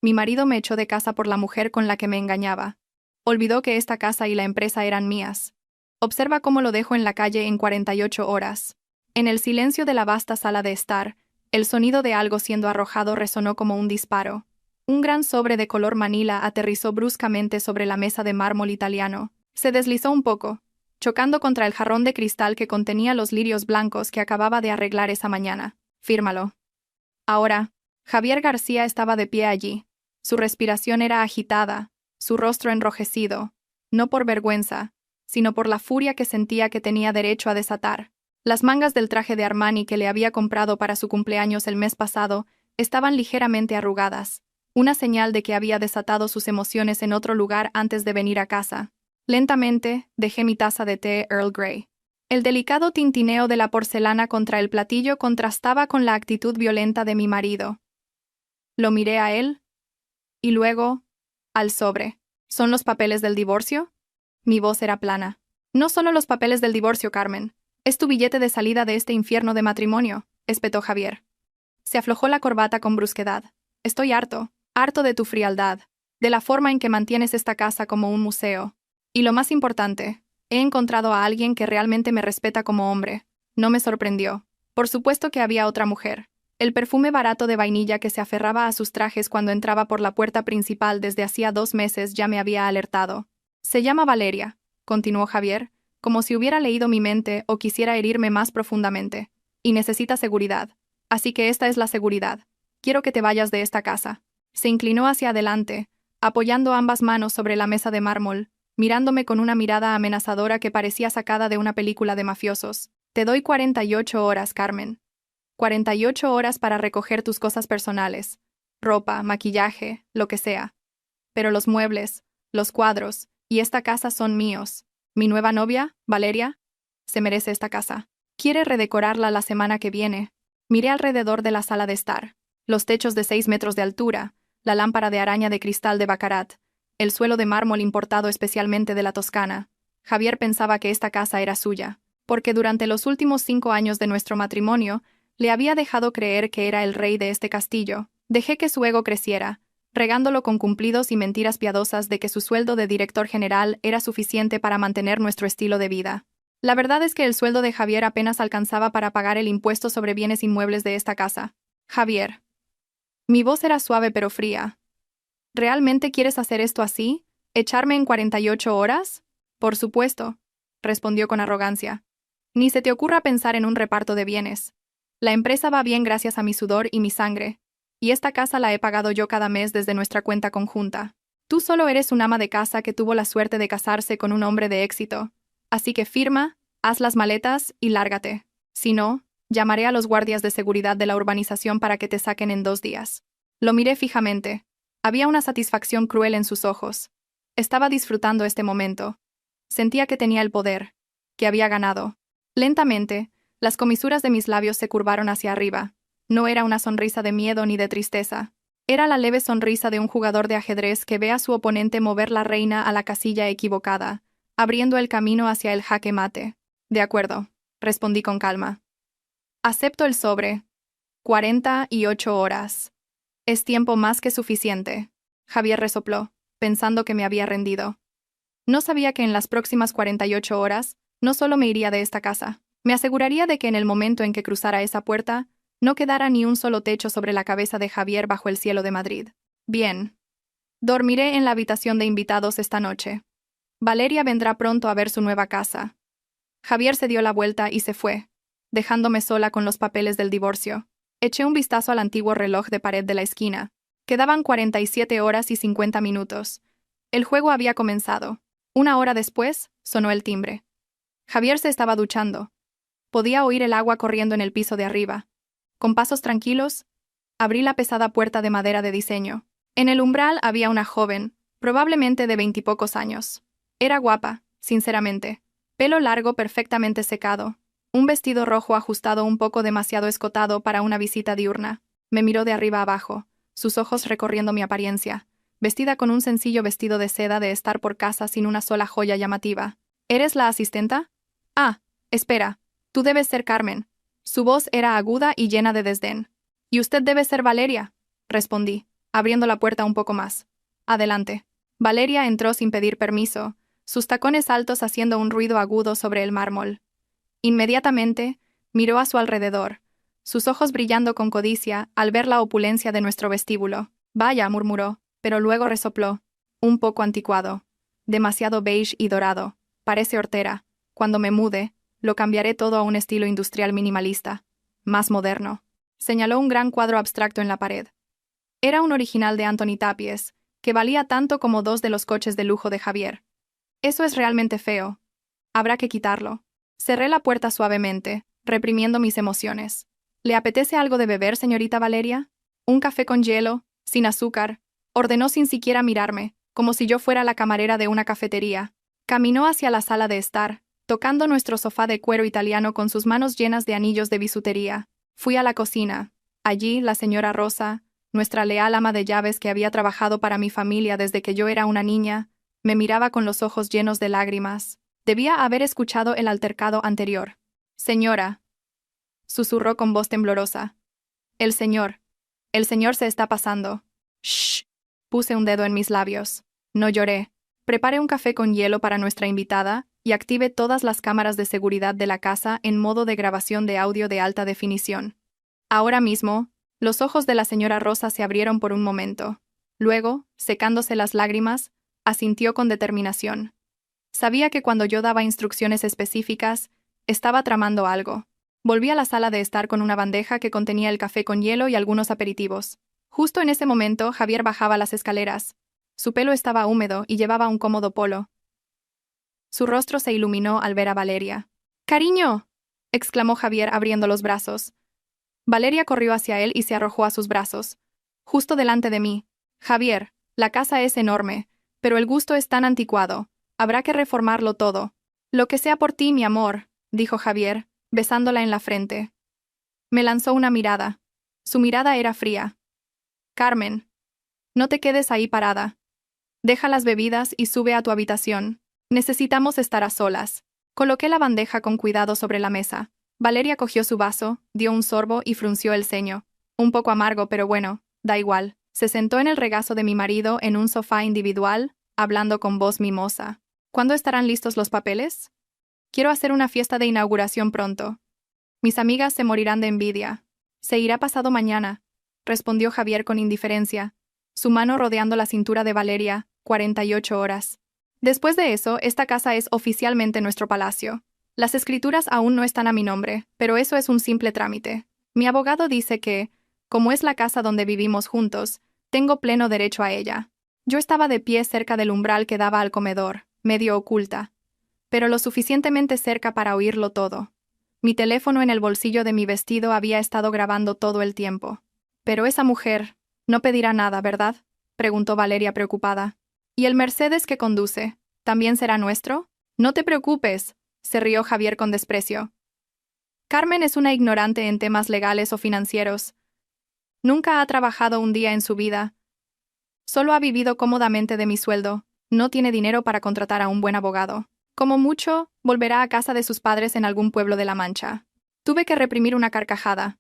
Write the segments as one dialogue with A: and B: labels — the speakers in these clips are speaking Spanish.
A: Mi marido me echó de casa por la mujer con la que me engañaba. Olvidó que esta casa y la empresa eran mías. Observa cómo lo dejo en la calle en 48 horas. En el silencio de la vasta sala de estar, el sonido de algo siendo arrojado resonó como un disparo. Un gran sobre de color manila aterrizó bruscamente sobre la mesa de mármol italiano. Se deslizó un poco, chocando contra el jarrón de cristal que contenía los lirios blancos que acababa de arreglar esa mañana. Fírmalo. Ahora, Javier García estaba de pie allí. Su respiración era agitada, su rostro enrojecido, no por vergüenza, sino por la furia que sentía que tenía derecho a desatar. Las mangas del traje de Armani que le había comprado para su cumpleaños el mes pasado estaban ligeramente arrugadas, una señal de que había desatado sus emociones en otro lugar antes de venir a casa. Lentamente, dejé mi taza de té Earl Grey. El delicado tintineo de la porcelana contra el platillo contrastaba con la actitud violenta de mi marido. Lo miré a él, y luego, al sobre. ¿Son los papeles del divorcio? Mi voz era plana. No solo los papeles del divorcio, Carmen. Es tu billete de salida de este infierno de matrimonio, espetó Javier. Se aflojó la corbata con brusquedad. Estoy harto de tu frialdad, de la forma en que mantienes esta casa como un museo. Y lo más importante, he encontrado a alguien que realmente me respeta como hombre. No me sorprendió. Por supuesto que había otra mujer. El perfume barato de vainilla que se aferraba a sus trajes cuando entraba por la puerta principal desde hacía 2 meses ya me había alertado. Se llama Valeria, continuó Javier, como si hubiera leído mi mente o quisiera herirme más profundamente. Y necesita seguridad. Así que esta es la seguridad. Quiero que te vayas de esta casa. Se inclinó hacia adelante, apoyando ambas manos sobre la mesa de mármol, mirándome con una mirada amenazadora que parecía sacada de una película de mafiosos. Te doy 48 horas, Carmen. 48 horas para recoger tus cosas personales. Ropa, maquillaje, lo que sea. Pero los muebles, los cuadros y esta casa son míos. Mi nueva novia, Valeria, se merece esta casa. Quiere redecorarla la semana que viene. Miré alrededor de la sala de estar. Los techos de 6 metros de altura, la lámpara de araña de cristal de Baccarat, el suelo de mármol importado especialmente de la Toscana. Javier pensaba que esta casa era suya, porque durante los últimos 5 años de nuestro matrimonio le había dejado creer que era el rey de este castillo. Dejé que su ego creciera, regándolo con cumplidos y mentiras piadosas de que su sueldo de director general era suficiente para mantener nuestro estilo de vida. La verdad es que el sueldo de Javier apenas alcanzaba para pagar el impuesto sobre bienes inmuebles de esta casa. Javier. Mi voz era suave pero fría. ¿Realmente quieres hacer esto así? ¿Echarme en 48 horas? Por supuesto, respondió con arrogancia. Ni se te ocurra pensar en un reparto de bienes. La empresa va bien gracias a mi sudor y mi sangre, y esta casa la he pagado yo cada mes desde nuestra cuenta conjunta. Tú solo eres un ama de casa que tuvo la suerte de casarse con un hombre de éxito. Así que firma, haz las maletas y lárgate. Si no, llamaré a los guardias de seguridad de la urbanización para que te saquen en 2 días. Lo miré fijamente. Había una satisfacción cruel en sus ojos. Estaba disfrutando este momento. Sentía que tenía el poder, que había ganado. Lentamente, las comisuras de mis labios se curvaron hacia arriba. No era una sonrisa de miedo ni de tristeza. Era la leve sonrisa de un jugador de ajedrez que ve a su oponente mover la reina a la casilla equivocada, abriendo el camino hacia el jaque mate. De acuerdo, respondí con calma. Acepto el sobre. 48 horas. Es tiempo más que suficiente. Javier resopló, pensando que me había rendido. No sabía que en las próximas 48 horas, no solo me iría de esta casa, me aseguraría de que en el momento en que cruzara esa puerta, no quedara ni un solo techo sobre la cabeza de Javier bajo el cielo de Madrid. Bien. Dormiré en la habitación de invitados esta noche. Valeria vendrá pronto a ver su nueva casa. Javier se dio la vuelta y se fue, dejándome sola con los papeles del divorcio. Eché un vistazo al antiguo reloj de pared de la esquina. Quedaban 47 horas y 50 minutos. El juego había comenzado. 1 hora después, sonó el timbre. Javier se estaba duchando. Podía oír el agua corriendo en el piso de arriba. Con pasos tranquilos, abrí la pesada puerta de madera de diseño. En el umbral había una joven, probablemente de 20 y pocos años. Era guapa, sinceramente. Pelo largo perfectamente secado. Un vestido rojo ajustado un poco demasiado escotado para una visita diurna. Me miró de arriba abajo, sus ojos recorriendo mi apariencia, vestida con un sencillo vestido de seda de estar por casa sin una sola joya llamativa. ¿Eres la asistenta? Ah, espera, tú debes ser Carmen. Su voz era aguda y llena de desdén. Y usted debe ser Valeria, respondí, abriendo la puerta un poco más. Adelante. Valeria entró sin pedir permiso, sus tacones altos haciendo un ruido agudo sobre el mármol. Inmediatamente, miró a su alrededor, sus ojos brillando con codicia al ver la opulencia de nuestro vestíbulo. Vaya, murmuró, pero luego resopló. Un poco anticuado. Demasiado beige y dorado. Parece hortera. Cuando me mude, lo cambiaré todo a un estilo industrial minimalista. Más moderno. Señaló un gran cuadro abstracto en la pared. Era un original de Anthony Tapies, que valía tanto como 2 de los coches de lujo de Javier. Eso es realmente feo. Habrá que quitarlo. Cerré la puerta suavemente, reprimiendo mis emociones. ¿Le apetece algo de beber, señorita Valeria? Un café con hielo, sin azúcar. Ordenó sin siquiera mirarme, como si yo fuera la camarera de una cafetería. Caminó hacia la sala de estar, tocando nuestro sofá de cuero italiano con sus manos llenas de anillos de bisutería. Fui a la cocina. Allí, la señora Rosa, nuestra leal ama de llaves que había trabajado para mi familia desde que yo era una niña, me miraba con los ojos llenos de lágrimas. Debía haber escuchado el altercado anterior. Señora, susurró con voz temblorosa. El señor se está pasando. Shh. Puse un dedo en mis labios. No lloré. Preparé un café con hielo para nuestra invitada y activé todas las cámaras de seguridad de la casa en modo de grabación de audio de alta definición. Ahora mismo, los ojos de la señora Rosa se abrieron por un momento. Luego, secándose las lágrimas, asintió con determinación. Sabía que cuando yo daba instrucciones específicas, estaba tramando algo. Volví a la sala de estar con una bandeja que contenía el café con hielo y algunos aperitivos. Justo en ese momento, Javier bajaba las escaleras. Su pelo estaba húmedo y llevaba un cómodo polo. Su rostro se iluminó al ver a Valeria. ¡Cariño!, exclamó Javier abriendo los brazos. Valeria corrió hacia él y se arrojó a sus brazos. Justo delante de mí. Javier, la casa es enorme, pero el gusto es tan anticuado. Habrá que reformarlo todo. Lo que sea por ti, mi amor, dijo Javier, besándola en la frente. Me lanzó una mirada. Su mirada era fría. Carmen, no te quedes ahí parada. Deja las bebidas y sube a tu habitación. Necesitamos estar a solas. Coloqué la bandeja con cuidado sobre la mesa. Valeria cogió su vaso, dio un sorbo y frunció el ceño. Un poco amargo, pero bueno, da igual. Se sentó en el regazo de mi marido en un sofá individual, hablando con voz mimosa. ¿Cuándo estarán listos los papeles? Quiero hacer una fiesta de inauguración pronto. Mis amigas se morirán de envidia. Se irá pasado mañana, respondió Javier con indiferencia, su mano rodeando la cintura de Valeria, 48 horas. Después de eso, esta casa es oficialmente nuestro palacio. Las escrituras aún no están a mi nombre, pero eso es un simple trámite. Mi abogado dice que, como es la casa donde vivimos juntos, tengo pleno derecho a ella. Yo estaba de pie cerca del umbral que daba al comedor, medio oculta, pero lo suficientemente cerca para oírlo todo. Mi teléfono en el bolsillo de mi vestido había estado grabando todo el tiempo. Pero esa mujer no pedirá nada, ¿verdad?, preguntó Valeria preocupada. ¿Y el Mercedes que conduce, también será nuestro? No te preocupes, se rió Javier con desprecio. Carmen es una ignorante en temas legales o financieros. Nunca ha trabajado un día en su vida. Solo ha vivido cómodamente de mi sueldo. No tiene dinero para contratar a un buen abogado. Como mucho, volverá a casa de sus padres en algún pueblo de La Mancha. Tuve que reprimir una carcajada.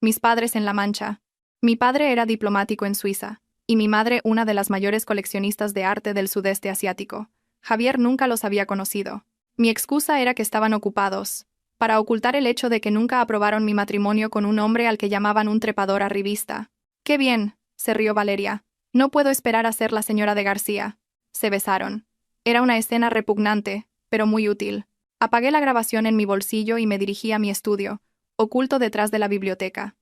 A: Mis padres en La Mancha. Mi padre era diplomático en Suiza, y mi madre una de las mayores coleccionistas de arte del sudeste asiático. Javier nunca los había conocido. Mi excusa era que estaban ocupados, para ocultar el hecho de que nunca aprobaron mi matrimonio con un hombre al que llamaban un trepador arribista. ¡Qué bien!, se rió Valeria. No puedo esperar a ser la señora de García. Se besaron. Era una escena repugnante, pero muy útil. Apagué la grabación en mi bolsillo y me dirigí a mi estudio, oculto detrás de la biblioteca.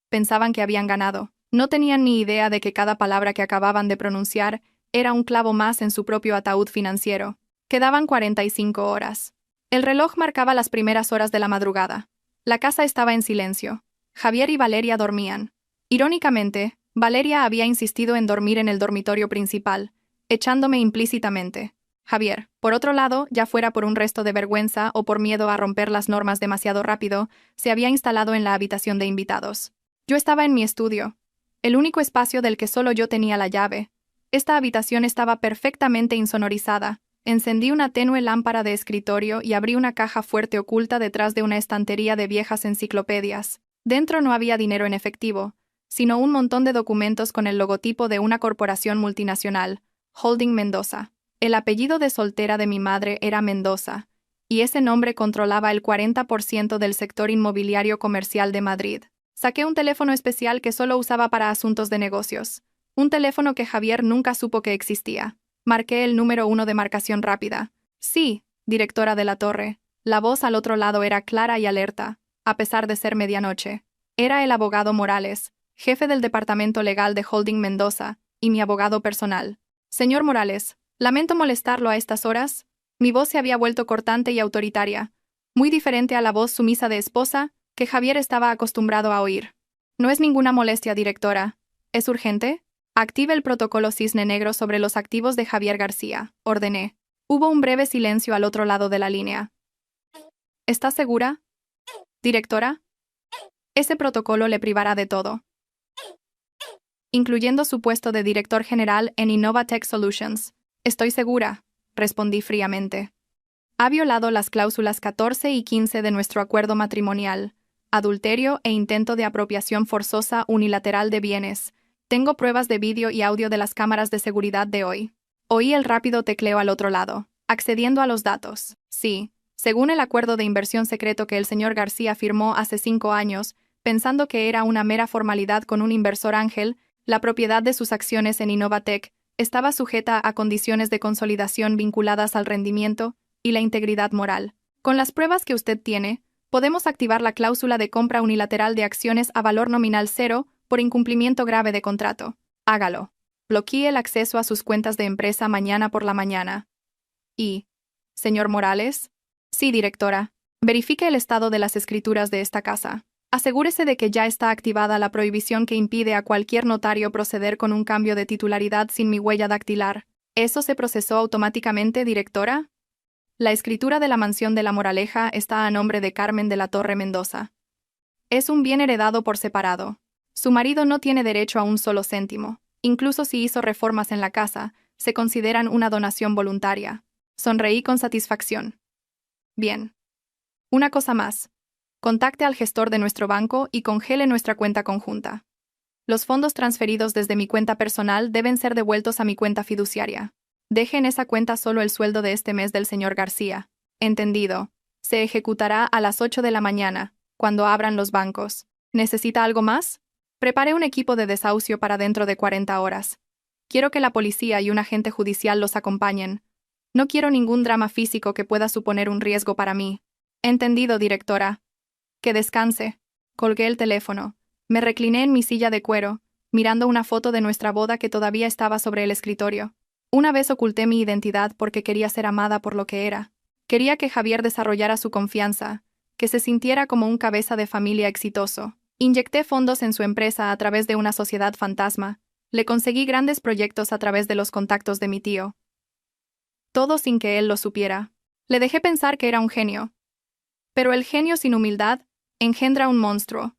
A: Pensaban que habían ganado. No tenían ni idea de que cada palabra que acababan de pronunciar era un clavo más en su propio ataúd financiero. Quedaban 45 horas. El reloj marcaba las primeras horas de la madrugada. La casa estaba en silencio. Javier y Valeria dormían. Irónicamente, Valeria había insistido en dormir en el dormitorio principal, echándome implícitamente. Javier, por otro lado, ya fuera por un resto de vergüenza o por miedo a romper las normas demasiado rápido, se había instalado en la habitación de invitados. Yo estaba en mi estudio, el único espacio del que solo yo tenía la llave. Esta habitación estaba perfectamente insonorizada. Encendí una tenue lámpara de escritorio y abrí una caja fuerte oculta detrás de una estantería de viejas enciclopedias. Dentro no había dinero en efectivo, sino un montón de documentos con el logotipo de una corporación multinacional, Holding Mendoza. El apellido de soltera de mi madre era Mendoza, y ese nombre controlaba el 40% del sector inmobiliario comercial de Madrid. Saqué un teléfono especial que solo usaba para asuntos de negocios. Un teléfono que Javier nunca supo que existía. Marqué el número 1 de marcación rápida. Sí, directora de la torre. La voz al otro lado era clara y alerta, a pesar de ser medianoche. Era el abogado Morales, jefe del departamento legal de Holding Mendoza, y mi abogado personal. Señor Morales, lamento molestarlo a estas horas. Mi voz se había vuelto cortante y autoritaria, muy diferente a la voz sumisa de esposa que Javier estaba acostumbrado a oír. No es ninguna molestia, directora. ¿Es urgente? Active el protocolo Cisne Negro sobre los activos de Javier García, ordené. Hubo un breve silencio al otro lado de la línea. ¿Está segura? Directora, ese protocolo le privará de todo, incluyendo su puesto de director general en Innovatech Solutions. Estoy segura, respondí fríamente. Ha violado las cláusulas 14 y 15 de nuestro acuerdo matrimonial, adulterio e intento de apropiación forzosa unilateral de bienes. Tengo pruebas de vídeo y audio de las cámaras de seguridad de hoy. Oí el rápido tecleo al otro lado, accediendo a los datos. Sí, según el acuerdo de inversión secreto que el señor García firmó hace 5 años, pensando que era una mera formalidad con un inversor ángel, la propiedad de sus acciones en Innovatech estaba sujeta a condiciones de consolidación vinculadas al rendimiento y la integridad moral. Con las pruebas que usted tiene, podemos activar la cláusula de compra unilateral de acciones a valor nominal cero por incumplimiento grave de contrato. Hágalo. Bloquee el acceso a sus cuentas de empresa mañana por la mañana. Y, señor Morales, sí, directora, verifique el estado de las escrituras de esta casa. Asegúrese de que ya está activada la prohibición que impide a cualquier notario proceder con un cambio de titularidad sin mi huella dactilar. ¿Eso se procesó automáticamente, directora? La escritura de la mansión de La Moraleja está a nombre de Carmen de la Torre Mendoza. Es un bien heredado por separado. Su marido no tiene derecho a un solo céntimo. Incluso si hizo reformas en la casa, se consideran una donación voluntaria. Sonreí con satisfacción. Bien. Una cosa más. Contacte al gestor de nuestro banco y congele nuestra cuenta conjunta. Los fondos transferidos desde mi cuenta personal deben ser devueltos a mi cuenta fiduciaria. Deje en esa cuenta solo el sueldo de este mes del señor García. Entendido. Se ejecutará a las 8 de la mañana, cuando abran los bancos. ¿Necesita algo más? Prepare un equipo de desahucio para dentro de 40 horas. Quiero que la policía y un agente judicial los acompañen. No quiero ningún drama físico que pueda suponer un riesgo para mí. Entendido, directora. Que descanse. Colgué el teléfono. Me recliné en mi silla de cuero, mirando una foto de nuestra boda que todavía estaba sobre el escritorio. Una vez oculté mi identidad porque quería ser amada por lo que era. Quería que Javier desarrollara su confianza, que se sintiera como un cabeza de familia exitoso. Inyecté fondos en su empresa a través de una sociedad fantasma. Le conseguí grandes proyectos a través de los contactos de mi tío. Todo sin que él lo supiera. Le dejé pensar que era un genio. Pero el genio sin humildad engendra un monstruo.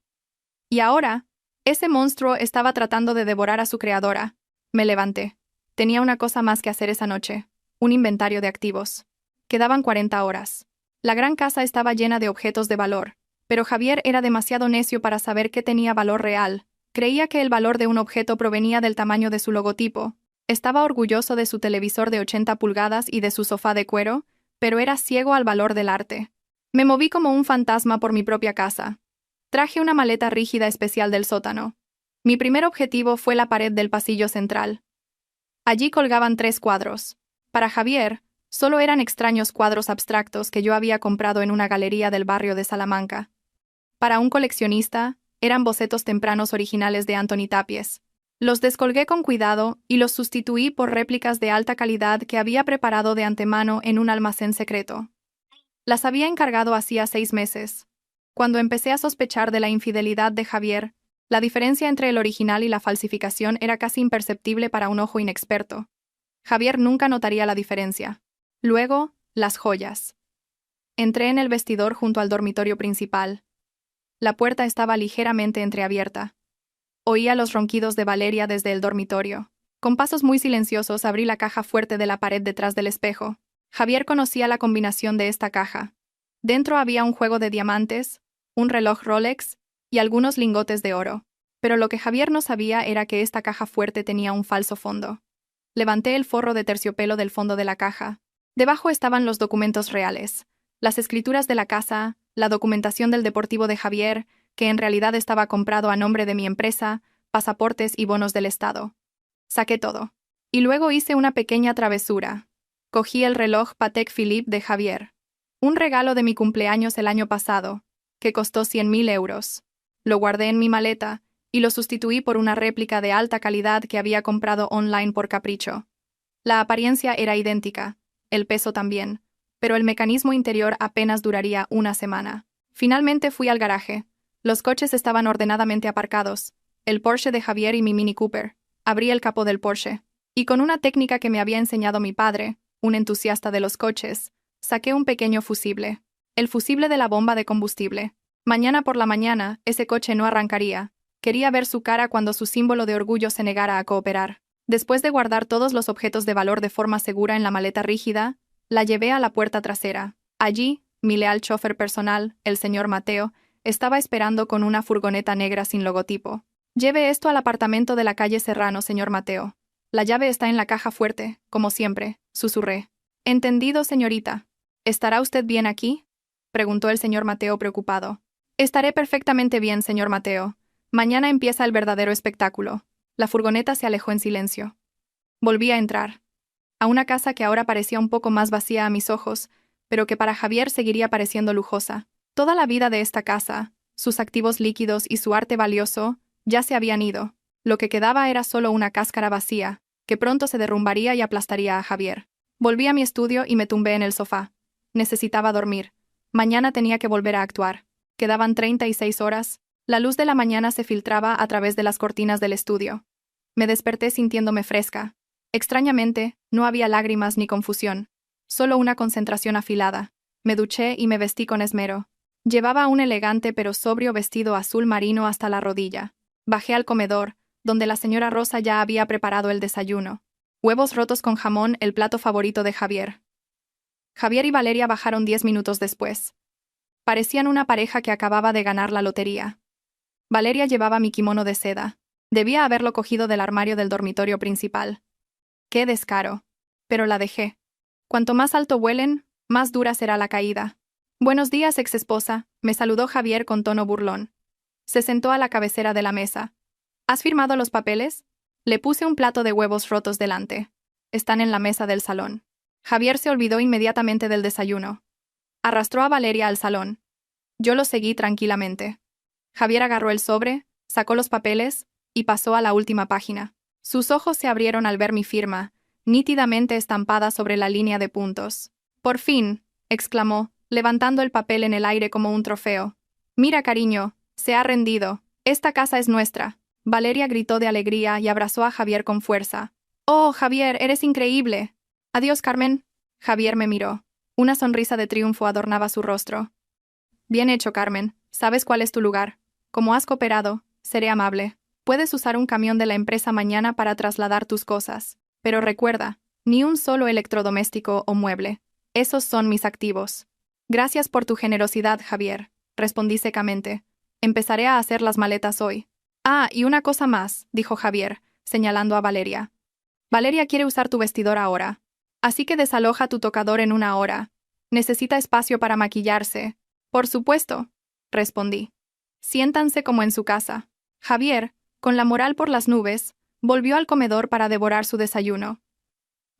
A: Y ahora, ese monstruo estaba tratando de devorar a su creadora. Me levanté. Tenía una cosa más que hacer esa noche. Un inventario de activos. Quedaban 40 horas. La gran casa estaba llena de objetos de valor, pero Javier era demasiado necio para saber qué tenía valor real. Creía que el valor de un objeto provenía del tamaño de su logotipo. Estaba orgulloso de su televisor de 80 pulgadas y de su sofá de cuero, pero era ciego al valor del arte. Me moví como un fantasma por mi propia casa. Traje una maleta rígida especial del sótano. Mi primer objetivo fue la pared del pasillo central. Allí colgaban 3 cuadros. Para Javier, solo eran extraños cuadros abstractos que yo había comprado en una galería del barrio de Salamanca. Para un coleccionista, eran bocetos tempranos originales de Antoni Tapies. Los descolgué con cuidado y los sustituí por réplicas de alta calidad que había preparado de antemano en un almacén secreto. Las había encargado hacía 6 meses. Cuando empecé a sospechar de la infidelidad de Javier, la diferencia entre el original y la falsificación era casi imperceptible para un ojo inexperto. Javier nunca notaría la diferencia. Luego, las joyas. Entré en el vestidor junto al dormitorio principal. La puerta estaba ligeramente entreabierta. Oía los ronquidos de Valeria desde el dormitorio. Con pasos muy silenciosos abrí la caja fuerte de la pared detrás del espejo. Javier conocía la combinación de esta caja. Dentro había un juego de diamantes, un reloj Rolex y algunos lingotes de oro. Pero lo que Javier no sabía era que esta caja fuerte tenía un falso fondo. Levanté el forro de terciopelo del fondo de la caja. Debajo estaban los documentos reales, las escrituras de la casa, la documentación del deportivo de Javier, que en realidad estaba comprado a nombre de mi empresa, pasaportes y bonos del Estado. Saqué todo. Y luego hice una pequeña travesura. Cogí el reloj Patek Philippe de Javier. Un regalo de mi cumpleaños el año pasado, que costó 100.000 euros. Lo guardé en mi maleta y lo sustituí por una réplica de alta calidad que había comprado online por capricho. La apariencia era idéntica, el peso también, pero el mecanismo interior apenas duraría una semana. Finalmente fui al garaje. Los coches estaban ordenadamente aparcados, el Porsche de Javier y mi Mini Cooper. Abrí el capó del Porsche, y con una técnica que me había enseñado mi padre, un entusiasta de los coches, saqué un pequeño fusible. El fusible de la bomba de combustible. Mañana por la mañana, ese coche no arrancaría. Quería ver su cara cuando su símbolo de orgullo se negara a cooperar. Después de guardar todos los objetos de valor de forma segura en la maleta rígida, la llevé a la puerta trasera. Allí, mi leal chofer personal, el señor Mateo, estaba esperando con una furgoneta negra sin logotipo. Lleve esto al apartamento de la calle Serrano, señor Mateo. La llave está en la caja fuerte, como siempre, susurré. Entendido, señorita. ¿Estará usted bien aquí?, preguntó el señor Mateo preocupado. Estaré perfectamente bien, señor Mateo. Mañana empieza el verdadero espectáculo. La furgoneta se alejó en silencio. Volví a entrar. A una casa que ahora parecía un poco más vacía a mis ojos, pero que para Javier seguiría pareciendo lujosa. Toda la vida de esta casa, sus activos líquidos y su arte valioso, ya se habían ido. Lo que quedaba era solo una cáscara vacía, que pronto se derrumbaría y aplastaría a Javier. Volví a mi estudio y me tumbé en el sofá. Necesitaba dormir. Mañana tenía que volver a actuar. Quedaban 36 horas. La luz de la mañana se filtraba a través de las cortinas del estudio. Me desperté sintiéndome fresca. Extrañamente, no había lágrimas ni confusión. Solo una concentración afilada. Me duché y me vestí con esmero. Llevaba un elegante pero sobrio vestido azul marino hasta la rodilla. Bajé al comedor, donde la señora Rosa ya había preparado el desayuno. Huevos rotos con jamón, el plato favorito de Javier. Javier y Valeria bajaron 10 minutos después. Parecían una pareja que acababa de ganar la lotería. Valeria llevaba mi kimono de seda. Debía haberlo cogido del armario del dormitorio principal. ¡Qué descaro! Pero la dejé. Cuanto más alto vuelen, más dura será la caída. Buenos días, exesposa, me saludó Javier con tono burlón. Se sentó a la cabecera de la mesa. ¿Has firmado los papeles? Le puse un plato de huevos rotos delante. Están en la mesa del salón. Javier se olvidó inmediatamente del desayuno. Arrastró a Valeria al salón. Yo lo seguí tranquilamente. Javier agarró el sobre, sacó los papeles y pasó a la última página. Sus ojos se abrieron al ver mi firma, nítidamente estampada sobre la línea de puntos. «Por fin», exclamó, levantando el papel en el aire como un trofeo. «Mira, cariño, se ha rendido. Esta casa es nuestra». Valeria gritó de alegría y abrazó a Javier con fuerza. «Oh, Javier, eres increíble». «Adiós, Carmen». Javier me miró. Una sonrisa de triunfo adornaba su rostro. «Bien hecho, Carmen. Sabes cuál es tu lugar. Como has cooperado, seré amable. Puedes usar un camión de la empresa mañana para trasladar tus cosas. Pero recuerda, ni un solo electrodoméstico o mueble. Esos son mis activos». «Gracias por tu generosidad, Javier», respondí secamente. «Empezaré a hacer las maletas hoy». «Ah, y una cosa más», dijo Javier, señalando a Valeria. «Valeria quiere usar tu vestidor ahora. Así que desaloja tu tocador en una hora. Necesita espacio para maquillarse». «Por supuesto», respondí. «Siéntanse como en su casa». Javier, con la moral por las nubes, volvió al comedor para devorar su desayuno.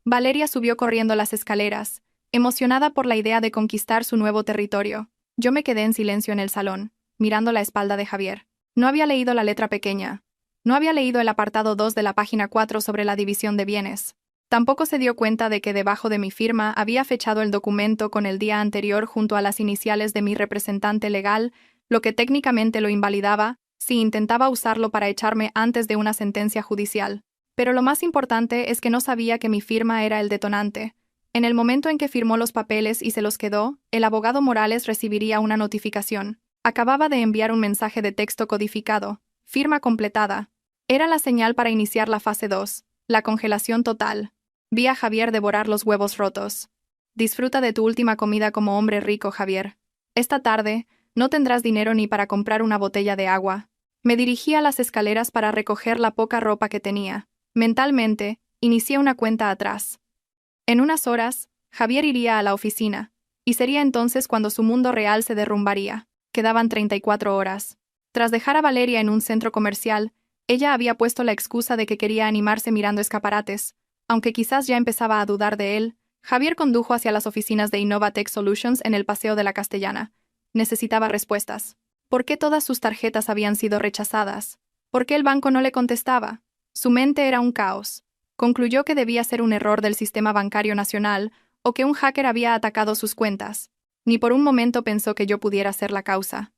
A: Valeria subió corriendo las escaleras, emocionada por la idea de conquistar su nuevo territorio. Yo me quedé en silencio en el salón, mirando la espalda de Javier. No había leído la letra pequeña. No había leído el apartado 2 de la página 4 sobre la división de bienes. Tampoco se dio cuenta de que debajo de mi firma había fechado el documento con el día anterior junto a las iniciales de mi representante legal, lo que técnicamente lo invalidaba si intentaba usarlo para echarme antes de una sentencia judicial. Pero lo más importante es que no sabía que mi firma era el detonante. En el momento en que firmó los papeles y se los quedó, el abogado Morales recibiría una notificación. Acababa de enviar un mensaje de texto codificado. Firma completada. Era la señal para iniciar la fase 2, la congelación total. Vi a Javier devorar los huevos rotos. Disfruta de tu última comida como hombre rico, Javier. Esta tarde, no tendrás dinero ni para comprar una botella de agua. Me dirigí a las escaleras para recoger la poca ropa que tenía. Mentalmente, inicié una cuenta atrás. En unas horas, Javier iría a la oficina, y sería entonces cuando su mundo real se derrumbaría. Quedaban 34 horas. Tras dejar a Valeria en un centro comercial, ella había puesto la excusa de que quería animarse mirando escaparates. Aunque quizás ya empezaba a dudar de él, Javier condujo hacia las oficinas de Innovatech Solutions en el Paseo de la Castellana. Necesitaba respuestas. ¿Por qué todas sus tarjetas habían sido rechazadas? ¿Por qué el banco no le contestaba? Su mente era un caos. Concluyó que debía ser un error del sistema bancario nacional o que un hacker había atacado sus cuentas. Ni por un momento pensó que yo pudiera ser la causa.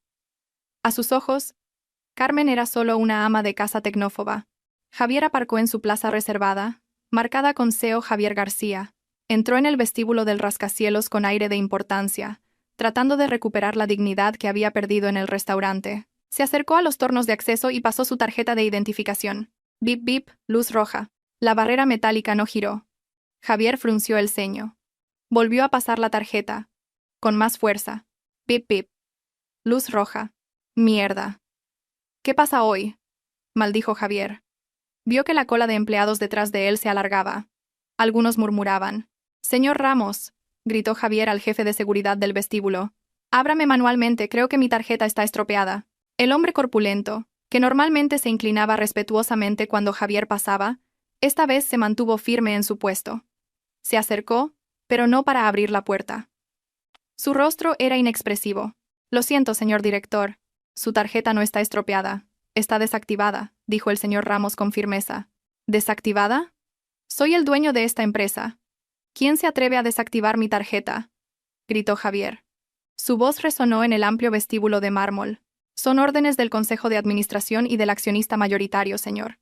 A: A sus ojos, Carmen era solo una ama de casa tecnófoba. Javier aparcó en su plaza reservada, marcada con CEO Javier García. Entró en el vestíbulo del rascacielos con aire de importancia, tratando de recuperar la dignidad que había perdido en el restaurante. Se acercó a los tornos de acceso y pasó su tarjeta de identificación. Bip bip, luz roja. La barrera metálica no giró. Javier frunció el ceño. Volvió a pasar la tarjeta. Con más fuerza. Bip bip. Luz roja. Mierda. ¿Qué pasa hoy?, maldijo Javier. Vio que la cola de empleados detrás de él se alargaba. Algunos murmuraban. «Señor Ramos», gritó Javier al jefe de seguridad del vestíbulo. «Ábrame manualmente, creo que mi tarjeta está estropeada». El hombre corpulento, que normalmente se inclinaba respetuosamente cuando Javier pasaba, esta vez se mantuvo firme en su puesto. Se acercó, pero no para abrir la puerta. Su rostro era inexpresivo. «Lo siento, señor director. Su tarjeta no está estropeada. Está desactivada», dijo el señor Ramos con firmeza. «¿Desactivada? Soy el dueño de esta empresa. ¿Quién se atreve a desactivar mi tarjeta?», gritó Javier. Su voz resonó en el amplio vestíbulo de mármol. «Son órdenes del Consejo de Administración y del accionista mayoritario, señor.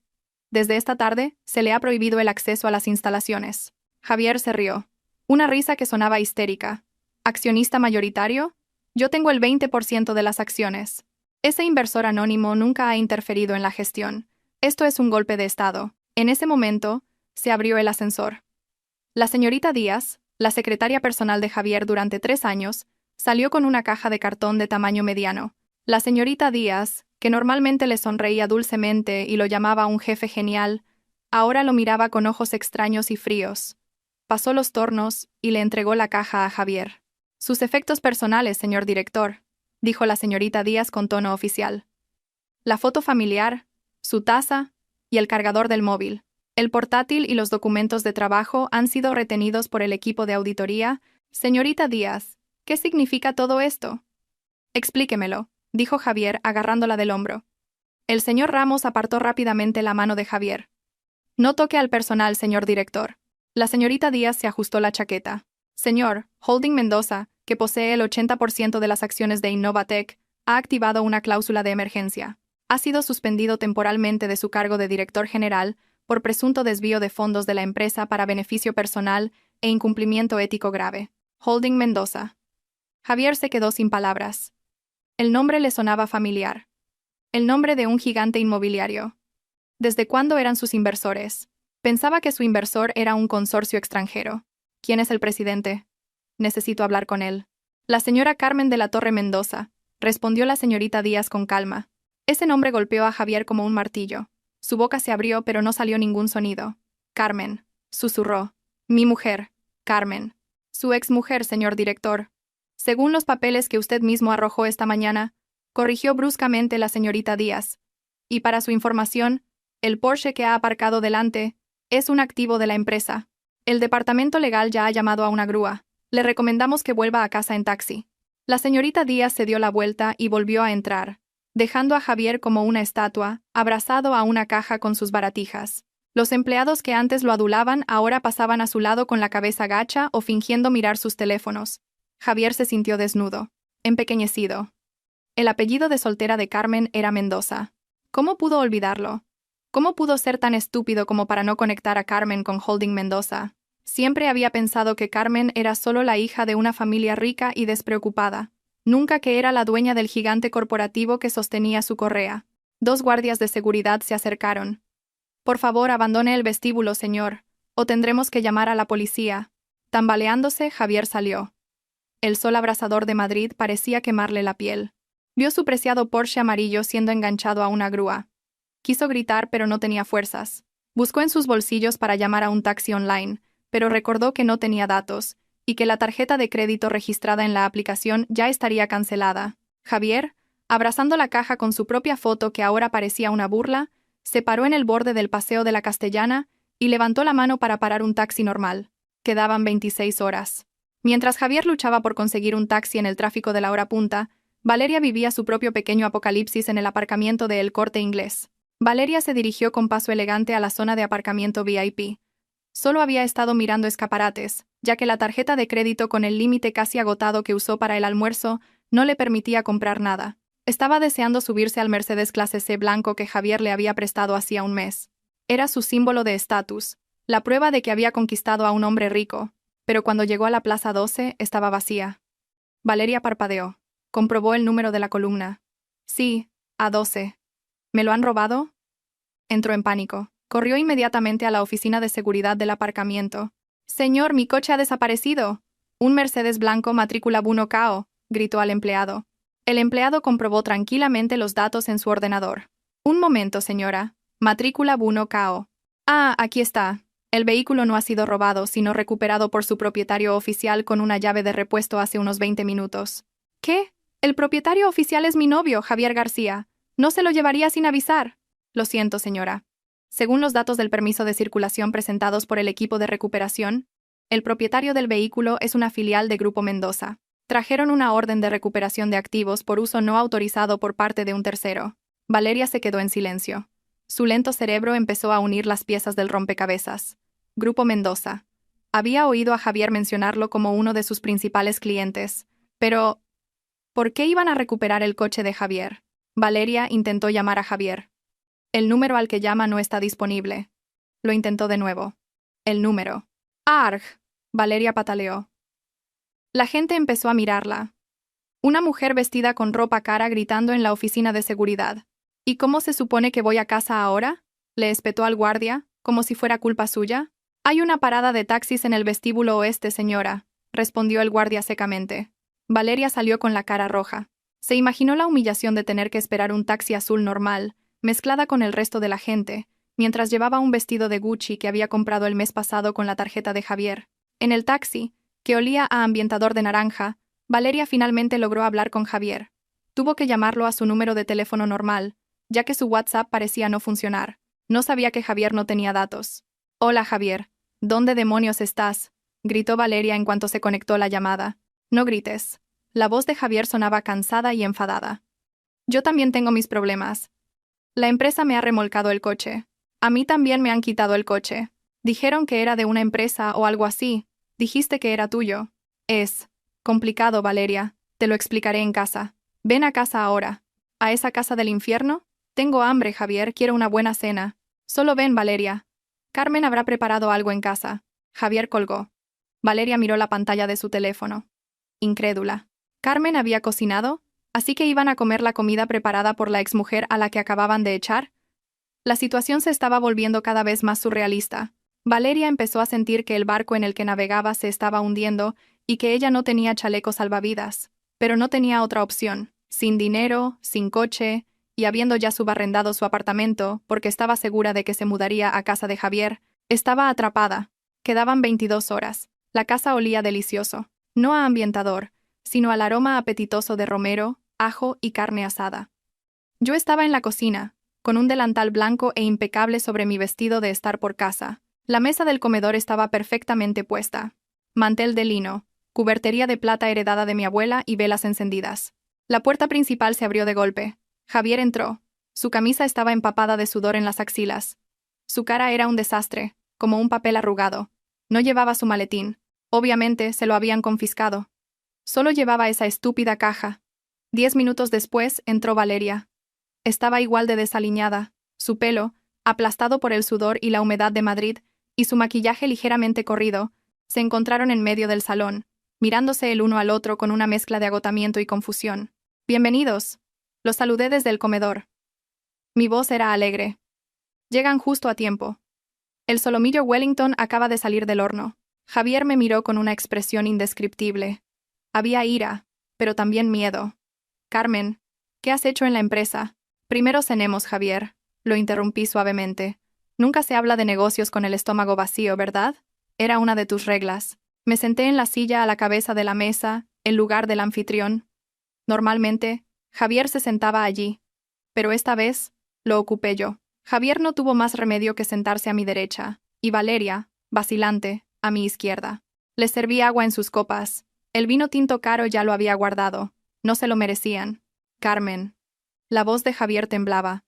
A: Desde esta tarde, se le ha prohibido el acceso a las instalaciones». Javier se rió. Una risa que sonaba histérica. «¿Accionista mayoritario? Yo tengo el 20% de las acciones. Ese inversor anónimo nunca ha interferido en la gestión. Esto es un golpe de Estado». En ese momento, se abrió el ascensor. La señorita Díaz, la secretaria personal de Javier durante 3 años, salió con una caja de cartón de tamaño mediano. La señorita Díaz, que normalmente le sonreía dulcemente y lo llamaba un jefe genial, ahora lo miraba con ojos extraños y fríos. Pasó los tornos y le entregó la caja a Javier. «Sus efectos personales, señor director», dijo la señorita Díaz con tono oficial. «La foto familiar, su taza y el cargador del móvil. El portátil y los documentos de trabajo han sido retenidos por el equipo de auditoría. Señorita Díaz, ¿qué significa todo esto?». «Explíquemelo», dijo Javier agarrándola del hombro. El señor Ramos apartó rápidamente la mano de Javier. «No toque al personal, señor director». La señorita Díaz se ajustó la chaqueta. «Señor, Holding Mendoza, que posee el 80% de las acciones de Innovatech, ha activado una cláusula de emergencia. Ha sido suspendido temporalmente de su cargo de director general por presunto desvío de fondos de la empresa para beneficio personal e incumplimiento ético grave. Holding Mendoza». Javier se quedó sin palabras. El nombre le sonaba familiar. El nombre de un gigante inmobiliario. ¿Desde cuándo eran sus inversores? Pensaba que su inversor era un consorcio extranjero. ¿Quién es el presidente? Necesito hablar con él. La señora Carmen de la Torre Mendoza, respondió la señorita Díaz con calma. Ese nombre golpeó a Javier como un martillo. Su boca se abrió pero no salió ningún sonido. «Carmen», susurró. «Mi mujer, Carmen». «Su exmujer, señor director. Según los papeles que usted mismo arrojó esta mañana», corrigió bruscamente la señorita Díaz. «Y para su información, el Porsche que ha aparcado delante es un activo de la empresa. El departamento legal ya ha llamado a una grúa. Le recomendamos que vuelva a casa en taxi». La señorita Díaz se dio la vuelta y volvió a entrar, dejando a Javier como una estatua, abrazado a una caja con sus baratijas. Los empleados que antes lo adulaban ahora pasaban a su lado con la cabeza gacha o fingiendo mirar sus teléfonos. Javier se sintió desnudo, empequeñecido. El apellido de soltera de Carmen era Mendoza. ¿Cómo pudo olvidarlo? ¿Cómo pudo ser tan estúpido como para no conectar a Carmen con Holding Mendoza? Siempre había pensado que Carmen era solo la hija de una familia rica y despreocupada. Nunca que era la dueña del gigante corporativo que sostenía su correa. 2 guardias de seguridad se acercaron. «Por favor, abandone el vestíbulo, señor, o tendremos que llamar a la policía». Tambaleándose, Javier salió. El sol abrasador de Madrid parecía quemarle la piel. Vio su preciado Porsche amarillo siendo enganchado a una grúa. Quiso gritar pero no tenía fuerzas. Buscó en sus bolsillos para llamar a un taxi online, pero recordó que no tenía datos, y que la tarjeta de crédito registrada en la aplicación ya estaría cancelada. Javier, abrazando la caja con su propia foto que ahora parecía una burla, se paró en el borde del Paseo de la Castellana y levantó la mano para parar un taxi normal. Quedaban 26 horas. Mientras Javier luchaba por conseguir un taxi en el tráfico de la hora punta, Valeria vivía su propio pequeño apocalipsis en el aparcamiento de El Corte Inglés. Valeria se dirigió con paso elegante a la zona de aparcamiento VIP. Solo había estado mirando escaparates, ya que la tarjeta de crédito con el límite casi agotado que usó para el almuerzo no le permitía comprar nada. Estaba deseando subirse al Mercedes clase C blanco que Javier le había prestado hacía un mes. Era su símbolo de estatus, la prueba de que había conquistado a un hombre rico, pero cuando llegó a la Plaza 12 estaba vacía. Valeria parpadeó. Comprobó el número de la columna. Sí, A12. ¿Me lo han robado? Entró en pánico. Corrió inmediatamente a la oficina de seguridad del aparcamiento. «Señor, mi coche ha desaparecido». «Un Mercedes blanco matrícula 1KO», gritó al empleado. El empleado comprobó tranquilamente los datos en su ordenador. «Un momento, señora. Matrícula 1KO. Ah, aquí está. El vehículo no ha sido robado, sino recuperado por su propietario oficial con una llave de repuesto hace unos 20 minutos». «¿Qué? El propietario oficial es mi novio, Javier García. ¿No se lo llevaría sin avisar?» «Lo siento, señora». Según los datos del permiso de circulación presentados por el equipo de recuperación, el propietario del vehículo es una filial de Grupo Mendoza. Trajeron una orden de recuperación de activos por uso no autorizado por parte de un tercero. Valeria se quedó en silencio. Su lento cerebro empezó a unir las piezas del rompecabezas. Grupo Mendoza. Había oído a Javier mencionarlo como uno de sus principales clientes. Pero, ¿por qué iban a recuperar el coche de Javier? Valeria intentó llamar a Javier. El número al que llama no está disponible. Lo intentó de nuevo. El número. ¡Arg! Valeria pataleó. La gente empezó a mirarla. Una mujer vestida con ropa cara gritando en la oficina de seguridad. ¿Y cómo se supone que voy a casa ahora?, le espetó al guardia, como si fuera culpa suya. «Hay una parada de taxis en el vestíbulo oeste, señora», respondió el guardia secamente. Valeria salió con la cara roja. Se imaginó la humillación de tener que esperar un taxi azul normal, mezclada con el resto de la gente, mientras llevaba un vestido de Gucci que había comprado el mes pasado con la tarjeta de Javier. En el taxi, que olía a ambientador de naranja, Valeria finalmente logró hablar con Javier. Tuvo que llamarlo a su número de teléfono normal, ya que su WhatsApp parecía no funcionar. No sabía que Javier no tenía datos. «Hola, Javier. ¿Dónde demonios estás?», gritó Valeria en cuanto se conectó la llamada. «No grites». La voz de Javier sonaba cansada y enfadada. «Yo también tengo mis problemas. La empresa me ha remolcado el coche. A mí también me han quitado el coche. Dijeron que era de una empresa o algo así. Dijiste que era tuyo. Es complicado, Valeria. Te lo explicaré en casa. Ven a casa ahora». «¿A esa casa del infierno?» «Tengo hambre, Javier. Quiero una buena cena». «Solo ven, Valeria. Carmen habrá preparado algo en casa». Javier colgó. Valeria miró la pantalla de su teléfono. Incrédula. ¿Carmen había cocinado? ¿Así que iban a comer la comida preparada por la exmujer a la que acababan de echar? La situación se estaba volviendo cada vez más surrealista. Valeria empezó a sentir que el barco en el que navegaba se estaba hundiendo y que ella no tenía chaleco salvavidas. Pero no tenía otra opción. Sin dinero, sin coche, y habiendo ya subarrendado su apartamento, porque estaba segura de que se mudaría a casa de Javier, estaba atrapada. Quedaban 22 horas. La casa olía delicioso. No a ambientador, sino al aroma apetitoso de romero, ajo y carne asada. Yo estaba en la cocina, con un delantal blanco e impecable sobre mi vestido de estar por casa. La mesa del comedor estaba perfectamente puesta. Mantel de lino, cubertería de plata heredada de mi abuela y velas encendidas. La puerta principal se abrió de golpe. Javier entró. Su camisa estaba empapada de sudor en las axilas. Su cara era un desastre, como un papel arrugado. No llevaba su maletín. Obviamente se lo habían confiscado. Solo llevaba esa estúpida caja. 10 minutos después entró Valeria. Estaba igual de desaliñada, su pelo, aplastado por el sudor y la humedad de Madrid, y su maquillaje ligeramente corrido, se encontraron en medio del salón, mirándose el uno al otro con una mezcla de agotamiento y confusión. «Bienvenidos». Los saludé desde el comedor. Mi voz era alegre. «Llegan justo a tiempo. El solomillo Wellington acaba de salir del horno». Javier me miró con una expresión indescriptible. Había ira, pero también miedo. «Carmen, ¿Qué has hecho en la empresa? Primero cenemos, Javier. Lo interrumpí suavemente. Nunca se habla de negocios con el estómago vacío, ¿verdad? Era una de tus reglas. Me senté en la silla a la cabeza de la mesa, en lugar del anfitrión. Normalmente, Javier se sentaba allí. Pero esta vez, lo ocupé yo. Javier no tuvo más remedio que sentarse a mi derecha, y Valeria, vacilante, a mi izquierda. Le serví agua en sus copas. El vino tinto caro ya lo había guardado. No se lo merecían. Carmen. La voz de Javier temblaba.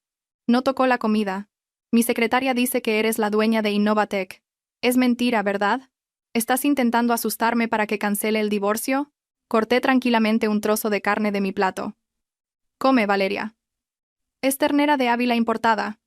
A: No tocó la comida. Mi secretaria dice que eres la dueña de Innovatec. Es mentira, ¿verdad? ¿Estás intentando asustarme para que cancele el divorcio? Corté tranquilamente un trozo de carne de mi plato. Come, Valeria. Es ternera de Ávila importada.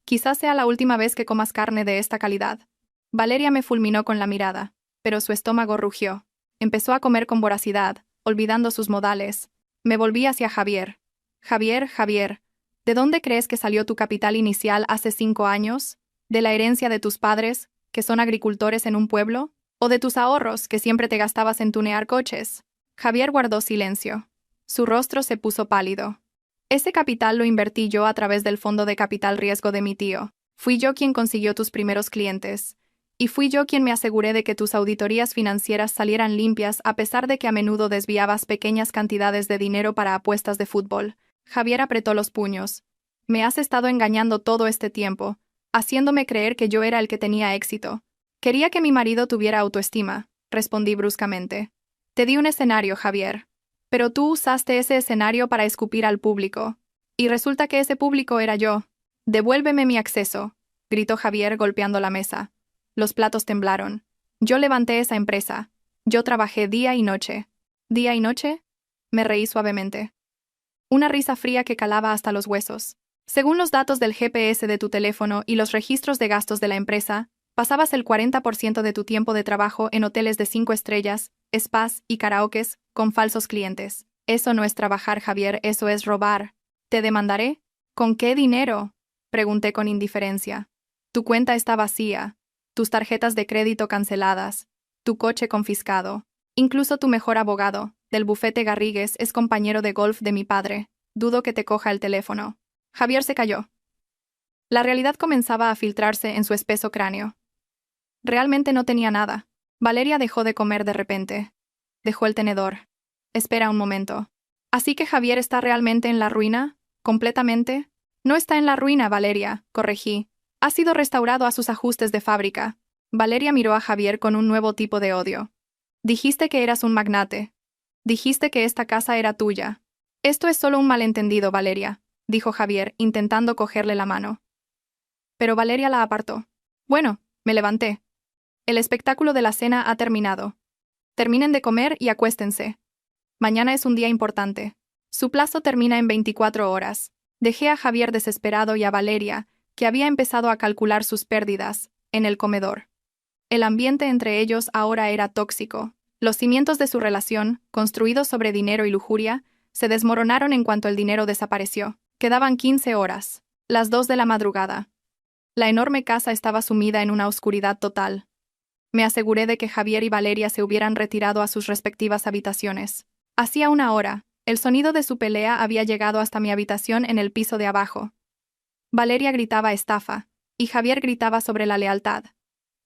A: Quizás sea la última vez que comas carne de esta calidad. Valeria me fulminó con la mirada, pero su estómago rugió. Empezó a comer con voracidad, olvidando sus modales. Me volví hacia Javier. Javier, ¿de dónde crees que salió tu capital inicial hace 5 años? ¿De la herencia de tus padres, que son agricultores en un pueblo? ¿O de tus ahorros, que siempre te gastabas en tunear coches? Javier guardó silencio. Su rostro se puso pálido. Ese capital lo invertí yo a través del fondo de capital riesgo de mi tío. Fui yo quien consiguió tus primeros clientes. Y fui yo quien me aseguré de que tus auditorías financieras salieran limpias a pesar de que a menudo desviabas pequeñas cantidades de dinero para apuestas de fútbol. Javier apretó los puños. Me has estado engañando todo este tiempo, haciéndome creer que yo era el que tenía éxito. Quería que mi marido tuviera autoestima, respondí bruscamente. Te di un escenario, Javier. Pero tú usaste ese escenario para escupir al público. Y resulta que ese público era yo. Devuélveme mi acceso, gritó Javier golpeando la mesa. Los platos temblaron. Yo levanté esa empresa. Yo trabajé día y noche. ¿Día y noche? Me reí suavemente. Una risa fría que calaba hasta los huesos. Según los datos del GPS de tu teléfono y los registros de gastos de la empresa, pasabas el 40% de tu tiempo de trabajo en hoteles de 5 estrellas, spas y karaokes con falsos clientes. Eso no es trabajar, Javier, eso es robar. ¿Te demandaré? ¿Con qué dinero? Pregunté con indiferencia. Tu cuenta está vacía. Tus tarjetas de crédito canceladas. Tu coche confiscado. Incluso tu mejor abogado, del bufete Garrigues, es compañero de golf de mi padre. Dudo que te coja el teléfono. Javier se calló. La realidad comenzaba a filtrarse en su espeso cráneo. Realmente no tenía nada. Valeria dejó de comer de repente. Dejó el tenedor. Espera un momento. ¿Así que Javier está realmente en la ruina? ¿Completamente? No está en la ruina, Valeria, corregí. Ha sido restaurado a sus ajustes de fábrica. Valeria miró a Javier con un nuevo tipo de odio. Dijiste que eras un magnate. Dijiste que esta casa era tuya. Esto es solo un malentendido, Valeria, dijo Javier, intentando cogerle la mano. Pero Valeria la apartó. Bueno, me levanté. El espectáculo de la cena ha terminado. Terminen de comer y acuéstense. Mañana es un día importante. Su plazo termina en 24 horas. Dejé a Javier desesperado y a Valeria, que había empezado a calcular sus pérdidas, en el comedor. El ambiente entre ellos ahora era tóxico. Los cimientos de su relación, construidos sobre dinero y lujuria, se desmoronaron en cuanto el dinero desapareció. Quedaban 15 horas, las 2 de la madrugada. La enorme casa estaba sumida en una oscuridad total. Me aseguré de que Javier y Valeria se hubieran retirado a sus respectivas habitaciones. Hacía una hora, el sonido de su pelea había llegado hasta mi habitación en el piso de abajo. Valeria gritaba estafa, y Javier gritaba sobre la lealtad.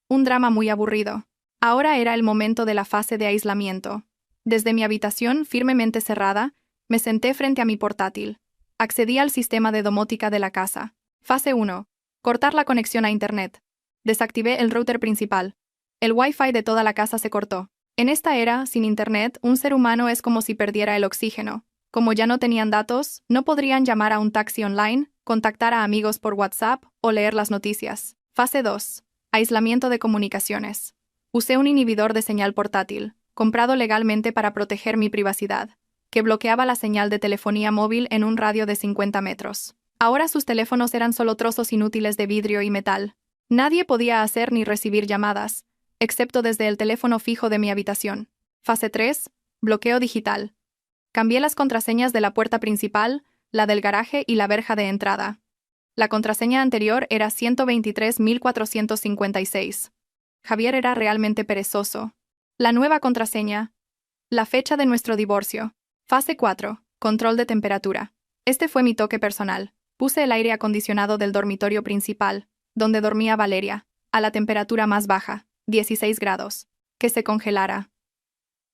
A: Un drama muy aburrido. Ahora era el momento de la fase de aislamiento. Desde mi habitación, firmemente cerrada, me senté frente a mi portátil. Accedí al sistema de domótica de la casa. Fase 1. Cortar la conexión a Internet. Desactivé el router principal. El Wi-Fi de toda la casa se cortó. En esta era, sin Internet, un ser humano es como si perdiera el oxígeno. Como ya no tenían datos, no podrían llamar a un taxi online, contactar a amigos por WhatsApp o leer las noticias. Fase 2. Aislamiento de comunicaciones. Usé un inhibidor de señal portátil, comprado legalmente para proteger mi privacidad, que bloqueaba la señal de telefonía móvil en un radio de 50 metros. Ahora sus teléfonos eran solo trozos inútiles de vidrio y metal. Nadie podía hacer ni recibir llamadas, excepto desde el teléfono fijo de mi habitación. Fase 3. Bloqueo digital. Cambié las contraseñas de la puerta principal, la del garaje y la verja de entrada. La contraseña anterior era 123.456. Javier era realmente perezoso. La nueva contraseña. La fecha de nuestro divorcio. Fase 4. Control de temperatura. Este fue mi toque personal. Puse el aire acondicionado del dormitorio principal, donde dormía Valeria, a la temperatura más baja, 16 grados. Que se congelara.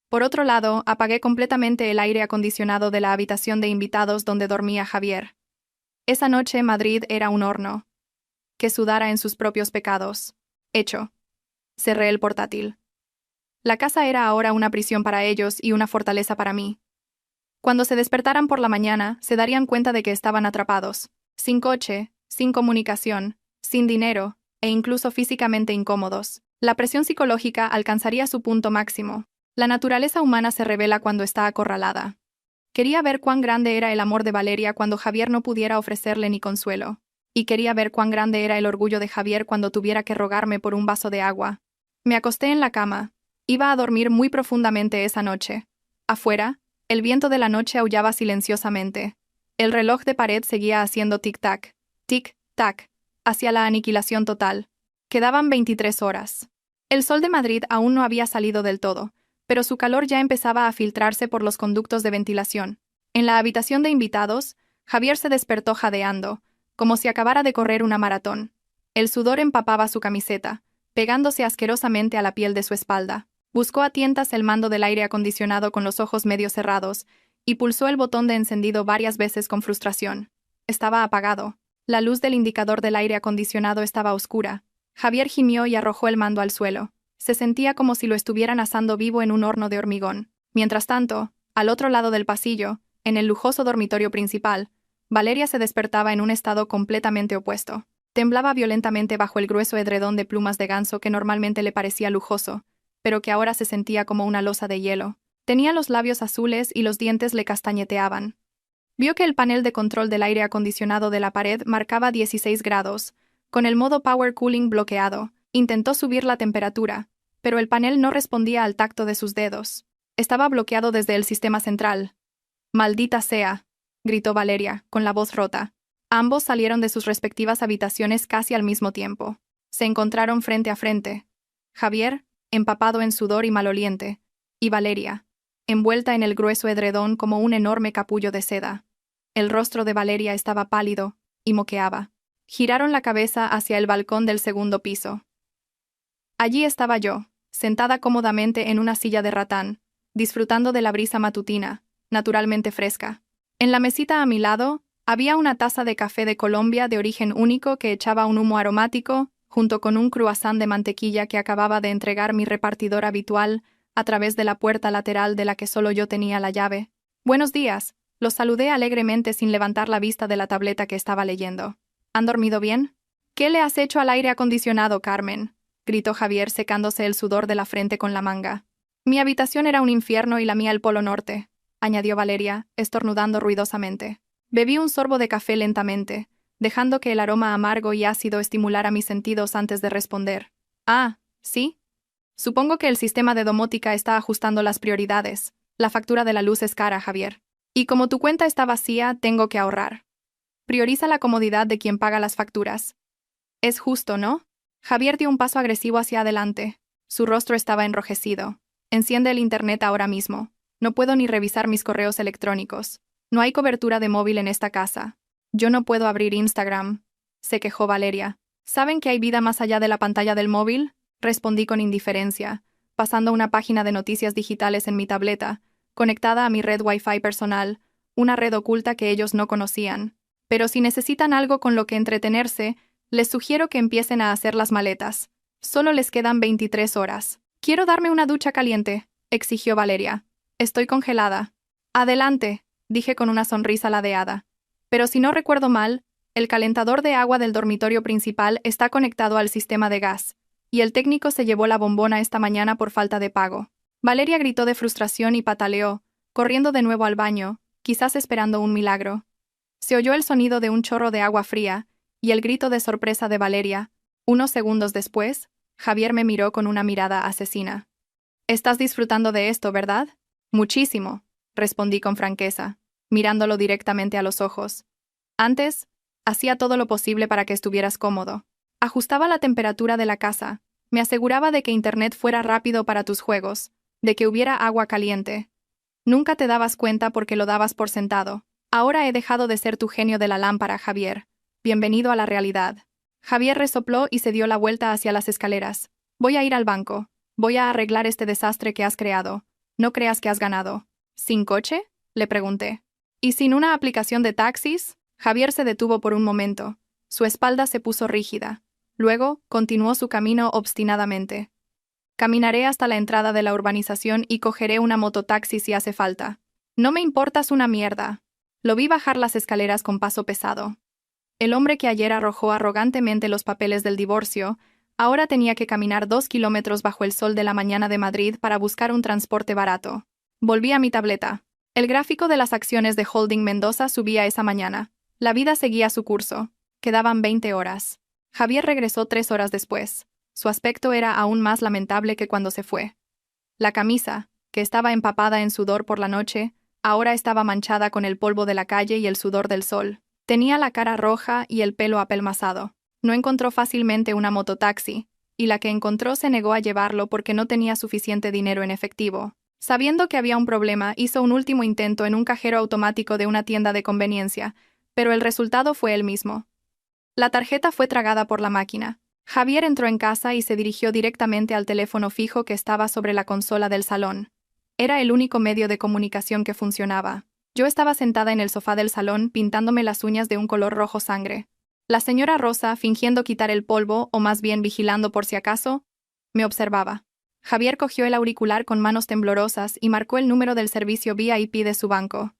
A: Por otro lado, apagué completamente el aire acondicionado de la habitación de invitados donde dormía Javier. Esa noche Madrid era un horno. Que sudara en sus propios pecados. Hecho. Cerré el portátil. La casa era ahora una prisión para ellos y una fortaleza para mí. Cuando se despertaran por la mañana, se darían cuenta de que estaban atrapados, sin coche, sin comunicación, sin dinero, e incluso físicamente incómodos. La presión psicológica alcanzaría su punto máximo. La naturaleza humana se revela cuando está acorralada. Quería ver cuán grande era el amor de Valeria cuando Javier no pudiera ofrecerle ni consuelo. Y quería ver cuán grande era el orgullo de Javier cuando tuviera que rogarme por un vaso de agua. Me acosté en la cama. Iba a dormir muy profundamente esa noche. Afuera, el viento de la noche aullaba silenciosamente. El reloj de pared seguía haciendo tic-tac, tic-tac, hacia la aniquilación total. Quedaban 23 horas. El sol de Madrid aún no había salido del todo, pero su calor ya empezaba a filtrarse por los conductos de ventilación. En la habitación de invitados, Javier se despertó jadeando, como si acabara de correr una maratón. El sudor empapaba su camiseta, pegándose asquerosamente a la piel de su espalda. Buscó a tientas el mando del aire acondicionado con los ojos medio cerrados y pulsó el botón de encendido varias veces con frustración. Estaba apagado. La luz del indicador del aire acondicionado estaba oscura. Javier gimió y arrojó el mando al suelo. Se sentía como si lo estuvieran asando vivo en un horno de hormigón. Mientras tanto, al otro lado del pasillo, en el lujoso dormitorio principal, Valeria se despertaba en un estado completamente opuesto. Temblaba violentamente bajo el grueso edredón de plumas de ganso que normalmente le parecía lujoso, pero que ahora se sentía como una losa de hielo. Tenía los labios azules y los dientes le castañeteaban. Vio que el panel de control del aire acondicionado de la pared marcaba 16 grados, con el modo Power Cooling bloqueado. Intentó subir la temperatura, pero el panel no respondía al tacto de sus dedos. Estaba bloqueado desde el sistema central. «¡Maldita sea!», gritó Valeria, con la voz rota. Ambos salieron de sus respectivas habitaciones casi al mismo tiempo. Se encontraron frente a frente. Javier, empapado en sudor y maloliente, y Valeria, envuelta en el grueso edredón como un enorme capullo de seda. El rostro de Valeria estaba pálido y moqueaba. Giraron la cabeza hacia el balcón del segundo piso. Allí estaba yo, sentada cómodamente en una silla de ratán, disfrutando de la brisa matutina, naturalmente fresca. En la mesita a mi lado, había una taza de café de Colombia de origen único que echaba un humo aromático, junto con un croissant de mantequilla que acababa de entregar mi repartidor habitual a través de la puerta lateral de la que solo yo tenía la llave. «Buenos días», los saludé alegremente sin levantar la vista de la tableta que estaba leyendo. «¿Han dormido bien?» «¿Qué le has hecho al aire acondicionado, Carmen?», gritó Javier secándose el sudor de la frente con la manga. «Mi habitación era un infierno y la mía el Polo Norte», añadió Valeria, estornudando ruidosamente. Bebí un sorbo de café lentamente, dejando que el aroma amargo y ácido estimulara mis sentidos antes de responder. «Ah, ¿sí? Supongo que el sistema de domótica está ajustando las prioridades. La factura de la luz es cara, Javier. Y como tu cuenta está vacía, tengo que ahorrar. Prioriza la comodidad de quien paga las facturas. Es justo, ¿no?» Javier dio un paso agresivo hacia adelante. Su rostro estaba enrojecido. «Enciende el internet ahora mismo. No puedo ni revisar mis correos electrónicos. No hay cobertura de móvil en esta casa. Yo no puedo abrir Instagram», se quejó Valeria. «¿Saben que hay vida más allá de la pantalla del móvil?», respondí con indiferencia, pasando una página de noticias digitales en mi tableta, conectada a mi red Wi-Fi personal, una red oculta que ellos no conocían. «Pero si necesitan algo con lo que entretenerse, les sugiero que empiecen a hacer las maletas. Solo les quedan 23 horas. «Quiero darme una ducha caliente», exigió Valeria. «Estoy congelada». «Adelante», dije con una sonrisa ladeada. «Pero si no recuerdo mal, el calentador de agua del dormitorio principal está conectado al sistema de gas, y el técnico se llevó la bombona esta mañana por falta de pago». Valeria gritó de frustración y pataleó, corriendo de nuevo al baño, quizás esperando un milagro. Se oyó el sonido de un chorro de agua fría, y el grito de sorpresa de Valeria. Unos segundos después, Javier me miró con una mirada asesina. «Estás disfrutando de esto, ¿verdad?» «Muchísimo», respondí con franqueza, mirándolo directamente a los ojos. «Antes, hacía todo lo posible para que estuvieras cómodo. Ajustaba la temperatura de la casa, me aseguraba de que internet fuera rápido para tus juegos, de que hubiera agua caliente. Nunca te dabas cuenta porque lo dabas por sentado. Ahora he dejado de ser tu genio de la lámpara, Javier. Bienvenido a la realidad. Javier resopló y se dio la vuelta hacia las escaleras. Voy a ir al banco. Voy a arreglar este desastre que has creado. No creas que has ganado. ¿Sin coche?, le pregunté. ¿Y sin una aplicación de taxis? Javier se detuvo por un momento. Su espalda se puso rígida. Luego, continuó su camino obstinadamente. Caminaré hasta la entrada de la urbanización y cogeré una mototaxi si hace falta. No me importas una mierda. Lo vi bajar las escaleras con paso pesado. El hombre que ayer arrojó arrogantemente los papeles del divorcio, ahora tenía que caminar 2 kilómetros bajo el sol de la mañana de Madrid para buscar un transporte barato. Volví a mi tableta. El gráfico de las acciones de Holding Mendoza subía esa mañana. La vida seguía su curso. Quedaban 20 horas. Javier regresó 3 horas después. Su aspecto era aún más lamentable que cuando se fue. La camisa, que estaba empapada en sudor por la noche, ahora estaba manchada con el polvo de la calle y el sudor del sol. Tenía la cara roja y el pelo apelmazado. No encontró fácilmente una mototaxi, y la que encontró se negó a llevarlo porque no tenía suficiente dinero en efectivo. Sabiendo que había un problema, hizo un último intento en un cajero automático de una tienda de conveniencia, pero el resultado fue el mismo. La tarjeta fue tragada por la máquina. Javier entró en casa y se dirigió directamente al teléfono fijo que estaba sobre la consola del salón. Era el único medio de comunicación que funcionaba. Yo estaba sentada en el sofá del salón pintándome las uñas de un color rojo sangre. La señora Rosa, fingiendo quitar el polvo, o más bien vigilando por si acaso, me observaba. Javier cogió el auricular con manos temblorosas y marcó el número del servicio VIP de su banco.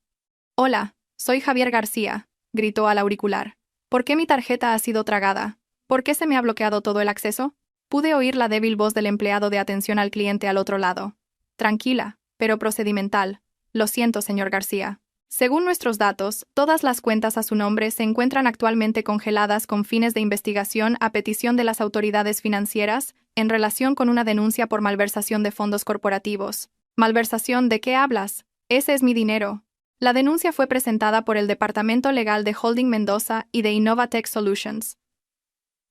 A: «Hola, soy Javier García», gritó al auricular. «¿Por qué mi tarjeta ha sido tragada? ¿Por qué se me ha bloqueado todo el acceso?» Pude oír la débil voz del empleado de atención al cliente al otro lado. «Tranquila, pero procedimental. Lo siento, señor García. Según nuestros datos, todas las cuentas a su nombre se encuentran actualmente congeladas con fines de investigación a petición de las autoridades financieras en relación con una denuncia por malversación de fondos corporativos». «¿Malversación de qué hablas? Ese es mi dinero». La denuncia fue presentada por el Departamento Legal de Holding Mendoza y de Innovatech Solutions.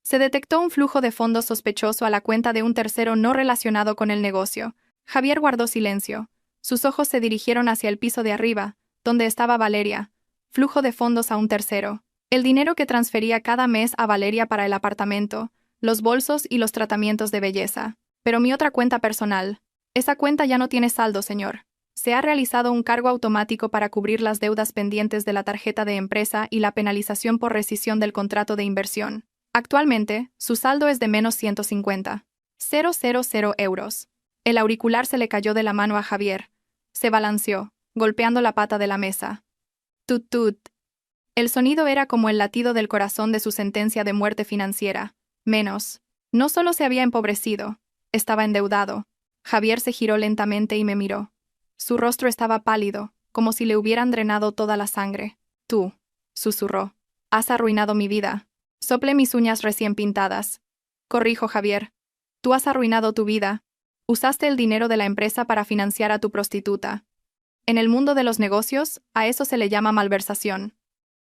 A: Se detectó un flujo de fondos sospechoso a la cuenta de un tercero no relacionado con el negocio. Javier guardó silencio. Sus ojos se dirigieron hacia el piso de arriba, donde estaba Valeria. Flujo de fondos a un tercero. El dinero que transfería cada mes a Valeria para el apartamento, los bolsos y los tratamientos de belleza. Pero mi otra cuenta personal. Esa cuenta ya no tiene saldo, señor. Se ha realizado un cargo automático para cubrir las deudas pendientes de la tarjeta de empresa y la penalización por rescisión del contrato de inversión. Actualmente, su saldo es de menos 150.000 euros. El auricular se le cayó de la mano a Javier. Se balanceó, golpeando la pata de la mesa. Tut tut. El sonido era como el latido del corazón de su sentencia de muerte financiera. Menos. No solo se había empobrecido, estaba endeudado. Javier se giró lentamente y me miró. Su rostro estaba pálido, como si le hubieran drenado toda la sangre. «Tú», susurró, «has arruinado mi vida». Soplé mis uñas recién pintadas. «Corrijo, Javier. Tú has arruinado tu vida. Usaste el dinero de la empresa para financiar a tu prostituta. En el mundo de los negocios, a eso se le llama malversación.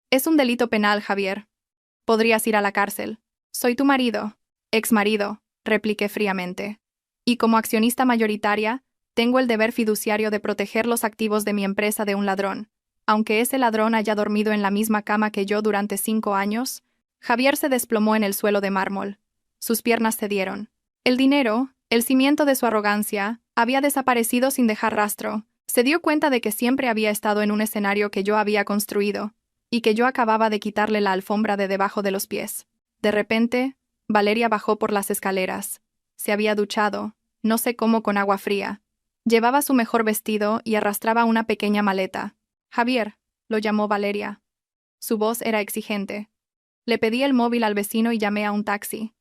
A: Es un delito penal, Javier. Podrías ir a la cárcel». «Soy tu marido». «Exmarido», repliqué fríamente. «Y como accionista mayoritaria, tengo el deber fiduciario de proteger los activos de mi empresa de un ladrón. Aunque ese ladrón haya dormido en la misma cama que yo durante 5 años, Javier se desplomó en el suelo de mármol. Sus piernas cedieron. El dinero, el cimiento de su arrogancia, había desaparecido sin dejar rastro. Se dio cuenta de que siempre había estado en un escenario que yo había construido, y que yo acababa de quitarle la alfombra de debajo de los pies. De repente, Valeria bajó por las escaleras. Se había duchado, no sé cómo, con agua fría. Llevaba su mejor vestido y arrastraba una pequeña maleta. «Javier», lo llamó Valeria. Su voz era exigente. Le pedí el móvil al vecino y llamé a un taxi.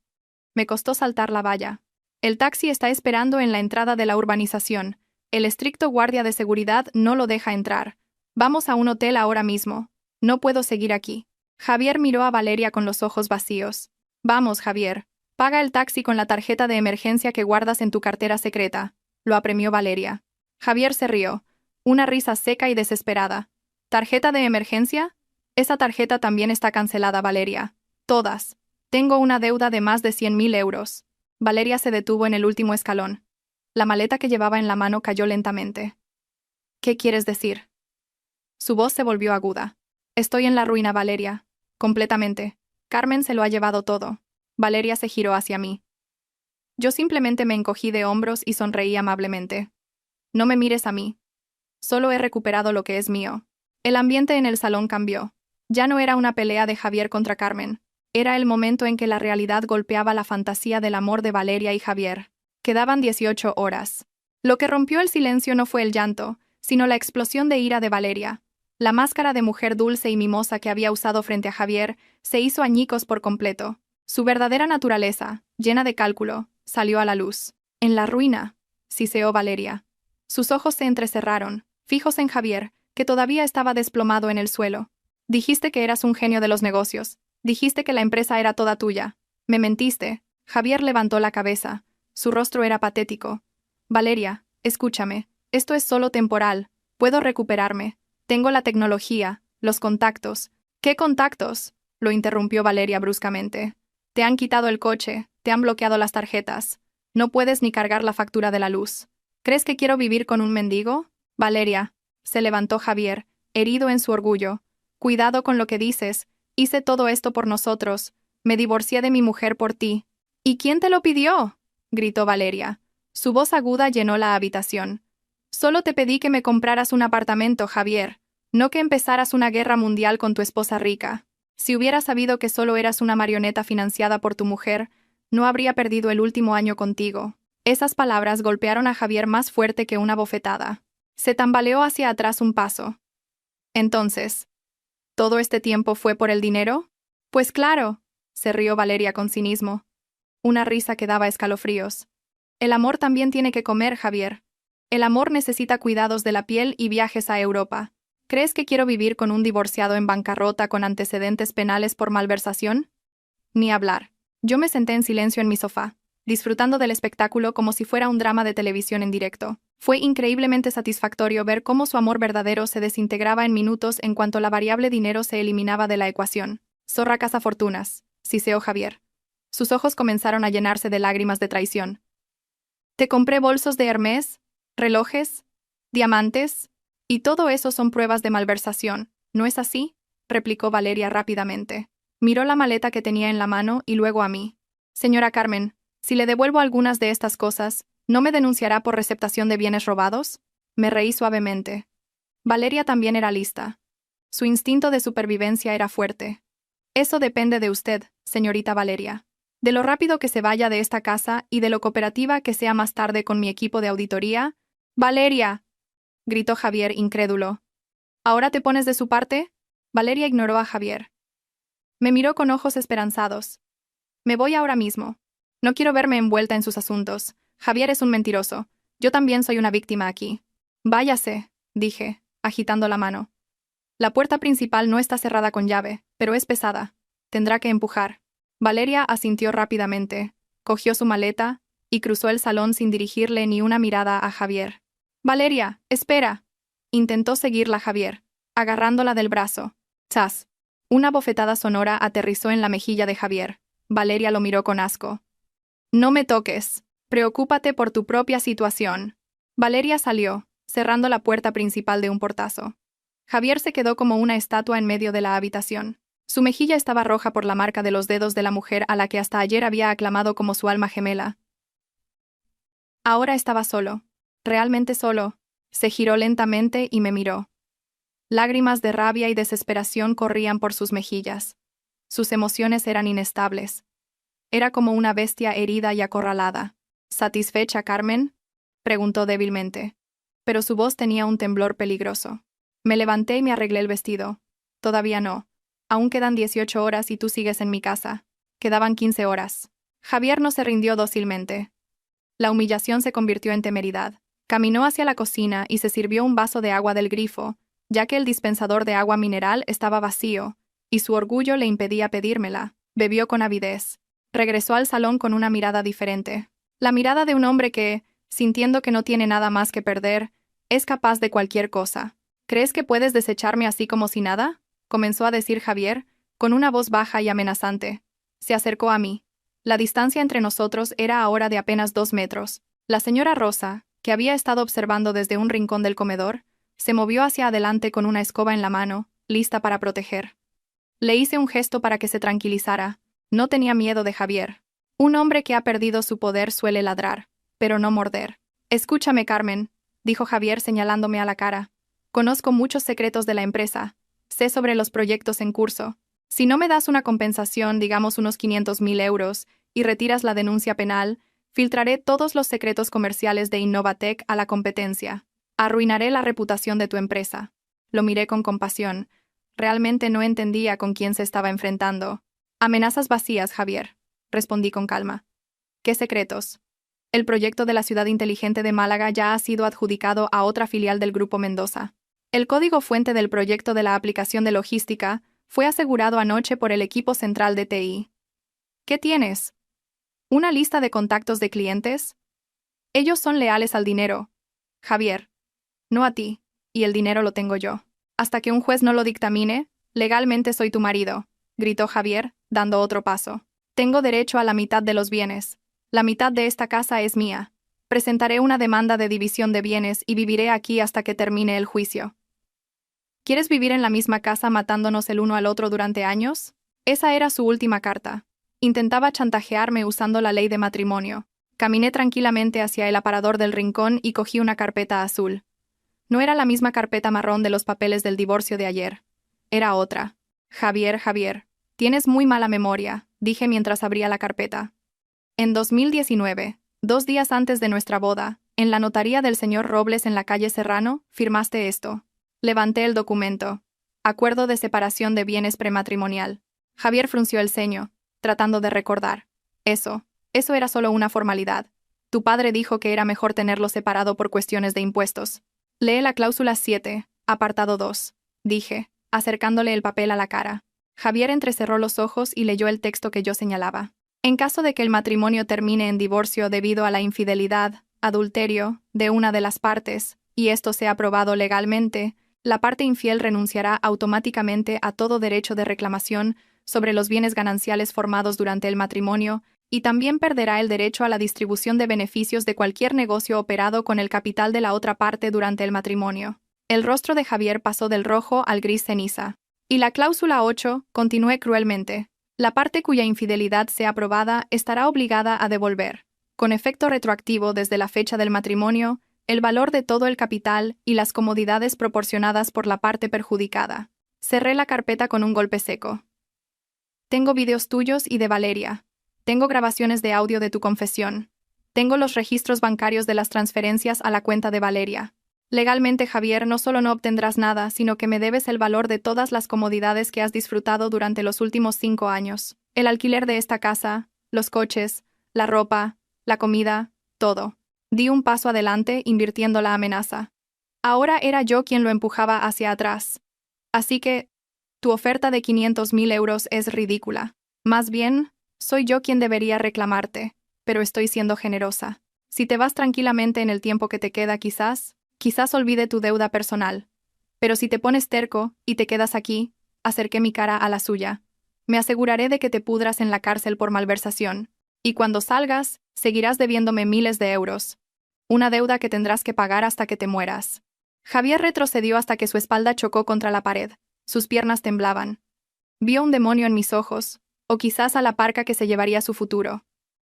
A: Me costó saltar la valla. «El taxi está esperando en la entrada de la urbanización. El estricto guardia de seguridad no lo deja entrar. Vamos a un hotel ahora mismo. No puedo seguir aquí». Javier miró a Valeria con los ojos vacíos. «Vamos, Javier. Paga el taxi con la tarjeta de emergencia que guardas en tu cartera secreta», lo apremió Valeria. Javier se rió. Una risa seca y desesperada. «¿Tarjeta de emergencia? Esa tarjeta también está cancelada, Valeria. Todas. Tengo una deuda de más de 100.000 euros». Valeria se detuvo en el último escalón. La maleta que llevaba en la mano cayó lentamente. «¿Qué quieres decir?». Su voz se volvió aguda. Estoy en la ruina, Valeria. Completamente. Carmen se lo ha llevado todo. Valeria se giró hacia mí. Yo simplemente me encogí de hombros y sonreí amablemente. No me mires a mí. Solo he recuperado lo que es mío. El ambiente en el salón cambió. Ya no era una pelea de Javier contra Carmen. Era el momento en que la realidad golpeaba la fantasía del amor de Valeria y Javier. Quedaban 18 horas. Lo que rompió el silencio no fue el llanto, sino la explosión de ira de Valeria. La máscara de mujer dulce y mimosa que había usado frente a Javier se hizo añicos por completo. Su verdadera naturaleza, llena de cálculo, salió a la luz. En la ruina, siseó Valeria. Sus ojos se entrecerraron, fijos en Javier, que todavía estaba desplomado en el suelo. Dijiste que eras un genio de los negocios. Dijiste que la empresa era toda tuya. Me mentiste. Javier levantó la cabeza. Su rostro era patético. Valeria, escúchame. Esto es solo temporal. Puedo recuperarme. Tengo la tecnología, los contactos. ¿Qué contactos?, lo interrumpió Valeria bruscamente. Te han quitado el coche, te han bloqueado las tarjetas. No puedes ni cargar la factura de la luz. ¿Crees que quiero vivir con un mendigo? Valeria, se levantó Javier, herido en su orgullo. Cuidado con lo que dices. Hice todo esto por nosotros. Me divorcié de mi mujer por ti. ¿Y quién te lo pidió?, gritó Valeria. Su voz aguda llenó la habitación. Solo te pedí que me compraras un apartamento, Javier, no que empezaras una guerra mundial con tu esposa rica. Si hubiera sabido que solo eras una marioneta financiada por tu mujer, no habría perdido el último año contigo. Esas palabras golpearon a Javier más fuerte que una bofetada. Se tambaleó hacia atrás un paso. Entonces, ¿todo este tiempo fue por el dinero? Pues claro, se rió Valeria con cinismo. Una risa que daba escalofríos. El amor también tiene que comer, Javier. El amor necesita cuidados de la piel y viajes a Europa. ¿Crees que quiero vivir con un divorciado en bancarrota con antecedentes penales por malversación? Ni hablar. Yo me senté en silencio en mi sofá, disfrutando del espectáculo como si fuera un drama de televisión en directo. Fue increíblemente satisfactorio ver cómo su amor verdadero se desintegraba en minutos en cuanto la variable dinero se eliminaba de la ecuación. Zorra cazafortunas, siseó Javier. Sus ojos comenzaron a llenarse de lágrimas de traición. Te compré bolsos de Hermès, relojes, diamantes, y todo eso son pruebas de malversación, ¿no es así?, replicó Valeria rápidamente. Miró la maleta que tenía en la mano y luego a mí. Señora Carmen, si le devuelvo algunas de estas cosas, ¿no me denunciará por receptación de bienes robados? Me reí suavemente. Valeria también era lista. Su instinto de supervivencia era fuerte. Eso depende de usted, señorita Valeria. De lo rápido que se vaya de esta casa y de lo cooperativa que sea más tarde con mi equipo de auditoría. ¡Valeria!, gritó Javier incrédulo. ¿Ahora te pones de su parte? Valeria ignoró a Javier. Me miró con ojos esperanzados. Me voy ahora mismo. No quiero verme envuelta en sus asuntos. Javier es un mentiroso. Yo también soy una víctima aquí. Váyase, dije, agitando la mano. La puerta principal no está cerrada con llave, pero es pesada. Tendrá que empujar. Valeria asintió rápidamente, cogió su maleta y cruzó el salón sin dirigirle ni una mirada a Javier. Valeria, espera. Intentó seguirla Javier, agarrándola del brazo. ¡Chas! Una bofetada sonora aterrizó en la mejilla de Javier. Valeria lo miró con asco. No me toques. Preocúpate por tu propia situación. Valeria salió, cerrando la puerta principal de un portazo. Javier se quedó como una estatua en medio de la habitación. Su mejilla estaba roja por la marca de los dedos de la mujer a la que hasta ayer había aclamado como su alma gemela. Ahora estaba solo. Realmente solo. Se giró lentamente y me miró. Lágrimas de rabia y desesperación corrían por sus mejillas. Sus emociones eran inestables. Era como una bestia herida y acorralada. ¿Satisfecha, Carmen?, preguntó débilmente. Pero su voz tenía un temblor peligroso. Me levanté y me arreglé el vestido. Todavía no. Aún quedan 18 horas y tú sigues en mi casa. Quedaban 15 horas. Javier no se rindió dócilmente. La humillación se convirtió en temeridad. Caminó hacia la cocina y se sirvió un vaso de agua del grifo, ya que el dispensador de agua mineral estaba vacío, y su orgullo le impedía pedírmela. Bebió con avidez. Regresó al salón con una mirada diferente. La mirada de un hombre que, sintiendo que no tiene nada más que perder, es capaz de cualquier cosa. ¿Crees que puedes desecharme así como si nada?, comenzó a decir Javier, con una voz baja y amenazante. Se acercó a mí. La distancia entre nosotros era ahora de apenas 2 metros. La señora Rosa, que había estado observando desde un rincón del comedor, se movió hacia adelante con una escoba en la mano lista para proteger. Le hice un gesto para que se tranquilizara. No tenía miedo de Javier. Un hombre que ha perdido su poder suele ladrar, pero no morder. Escúchame, Carmen, dijo Javier señalándome a la cara. Conozco muchos secretos de la empresa. Sé sobre los proyectos en curso. Si no me das una compensación, digamos unos 500.000 euros, y retiras la denuncia penal, filtraré todos los secretos comerciales de Innovatec a la competencia. Arruinaré la reputación de tu empresa. Lo miré con compasión. Realmente no entendía con quién se estaba enfrentando. Amenazas vacías, Javier, respondí con calma. ¿Qué secretos? El proyecto de la ciudad inteligente de Málaga ya ha sido adjudicado a otra filial del Grupo Mendoza. El código fuente del proyecto de la aplicación de logística fue asegurado anoche por el equipo central de TI. ¿Qué tienes? ¿Una lista de contactos de clientes? Ellos son leales al dinero, Javier. No a ti, y el dinero lo tengo yo. Hasta que un juez no lo dictamine, legalmente soy tu marido, gritó Javier, dando otro paso. Tengo derecho a la mitad de los bienes. La mitad de esta casa es mía. Presentaré una demanda de división de bienes y viviré aquí hasta que termine el juicio. ¿Quieres vivir en la misma casa matándonos el uno al otro durante años? Esa era su última carta. Intentaba chantajearme usando la ley de matrimonio. Caminé tranquilamente hacia el aparador del rincón y cogí una carpeta azul. No era la misma carpeta marrón de los papeles del divorcio de ayer. Era otra. Javier, tienes muy mala memoria, dije mientras abría la carpeta. En 2019, 2 días antes de nuestra boda, en la notaría del señor Robles en la calle Serrano, firmaste esto. Levanté el documento. Acuerdo de separación de bienes prematrimonial. Javier frunció el ceño, tratando de recordar. Eso era solo una formalidad. Tu padre dijo que era mejor tenerlo separado por cuestiones de impuestos. Lee la cláusula 7, apartado 2, dije, acercándole el papel a la cara. Javier entrecerró los ojos y leyó el texto que yo señalaba. En caso de que el matrimonio termine en divorcio debido a la infidelidad, adulterio, de una de las partes, y esto sea aprobado legalmente, la parte infiel renunciará automáticamente a todo derecho de reclamación sobre los bienes gananciales formados durante el matrimonio y también perderá el derecho a la distribución de beneficios de cualquier negocio operado con el capital de la otra parte durante el matrimonio. El rostro de Javier pasó del rojo al gris ceniza. Y la cláusula 8, continué cruelmente. La parte cuya infidelidad sea aprobada estará obligada a devolver, con efecto retroactivo desde la fecha del matrimonio, el valor de todo el capital y las comodidades proporcionadas por la parte perjudicada. Cerré la carpeta con un golpe seco. Tengo vídeos tuyos y de Valeria. Tengo grabaciones de audio de tu confesión. Tengo los registros bancarios de las transferencias a la cuenta de Valeria. Legalmente, Javier, no solo no obtendrás nada, sino que me debes el valor de todas las comodidades que has disfrutado durante los últimos 5 años. El alquiler de esta casa, los coches, la ropa, la comida, todo. Di un paso adelante, invirtiendo la amenaza. Ahora era yo quien lo empujaba hacia atrás. Así que, tu oferta de 500.000 euros es ridícula. Más bien, soy yo quien debería reclamarte, pero estoy siendo generosa. Si te vas tranquilamente en el tiempo que te queda, quizás olvide tu deuda personal. Pero si te pones terco y te quedas aquí, acerqué mi cara a la suya. Me aseguraré de que te pudras en la cárcel por malversación. Y cuando salgas, seguirás debiéndome miles de euros. Una deuda que tendrás que pagar hasta que te mueras. Javier retrocedió hasta que su espalda chocó contra la pared. Sus piernas temblaban. Vio un demonio en mis ojos, o quizás a la parca que se llevaría su futuro.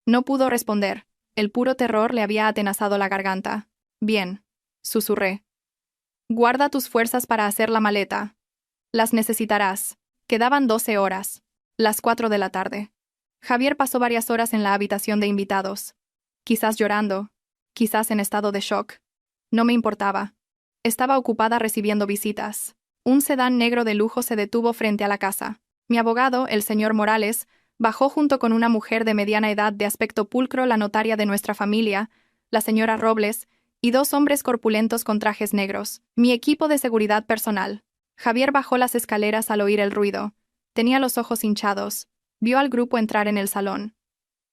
A: No pudo responder. El puro terror le había atenazado la garganta. Bien, susurré. Guarda tus fuerzas para hacer la maleta. Las necesitarás. Quedaban 12 horas. Las 4 de la tarde. Javier pasó varias horas en la habitación de invitados. Quizás llorando, quizás en estado de shock. No me importaba. Estaba ocupada recibiendo visitas. Un sedán negro de lujo se detuvo frente a la casa. Mi abogado, el señor Morales, bajó junto con una mujer de mediana edad de aspecto pulcro, la notaria de nuestra familia, la señora Robles, y 2 hombres corpulentos con trajes negros, mi equipo de seguridad personal. Javier bajó las escaleras al oír el ruido. Tenía los ojos hinchados. Vio al grupo entrar en el salón.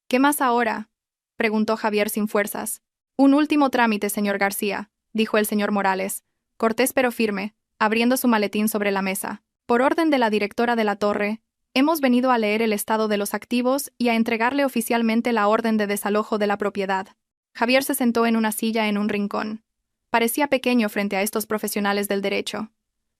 A: ¿Qué más ahora?, preguntó Javier sin fuerzas. Un último trámite, señor García, dijo el señor Morales, cortés pero firme, abriendo su maletín sobre la mesa. Por orden de la directora de la torre, hemos venido a leer el estado de los activos y a entregarle oficialmente la orden de desalojo de la propiedad. Javier se sentó en una silla en un rincón. Parecía pequeño frente a estos profesionales del derecho.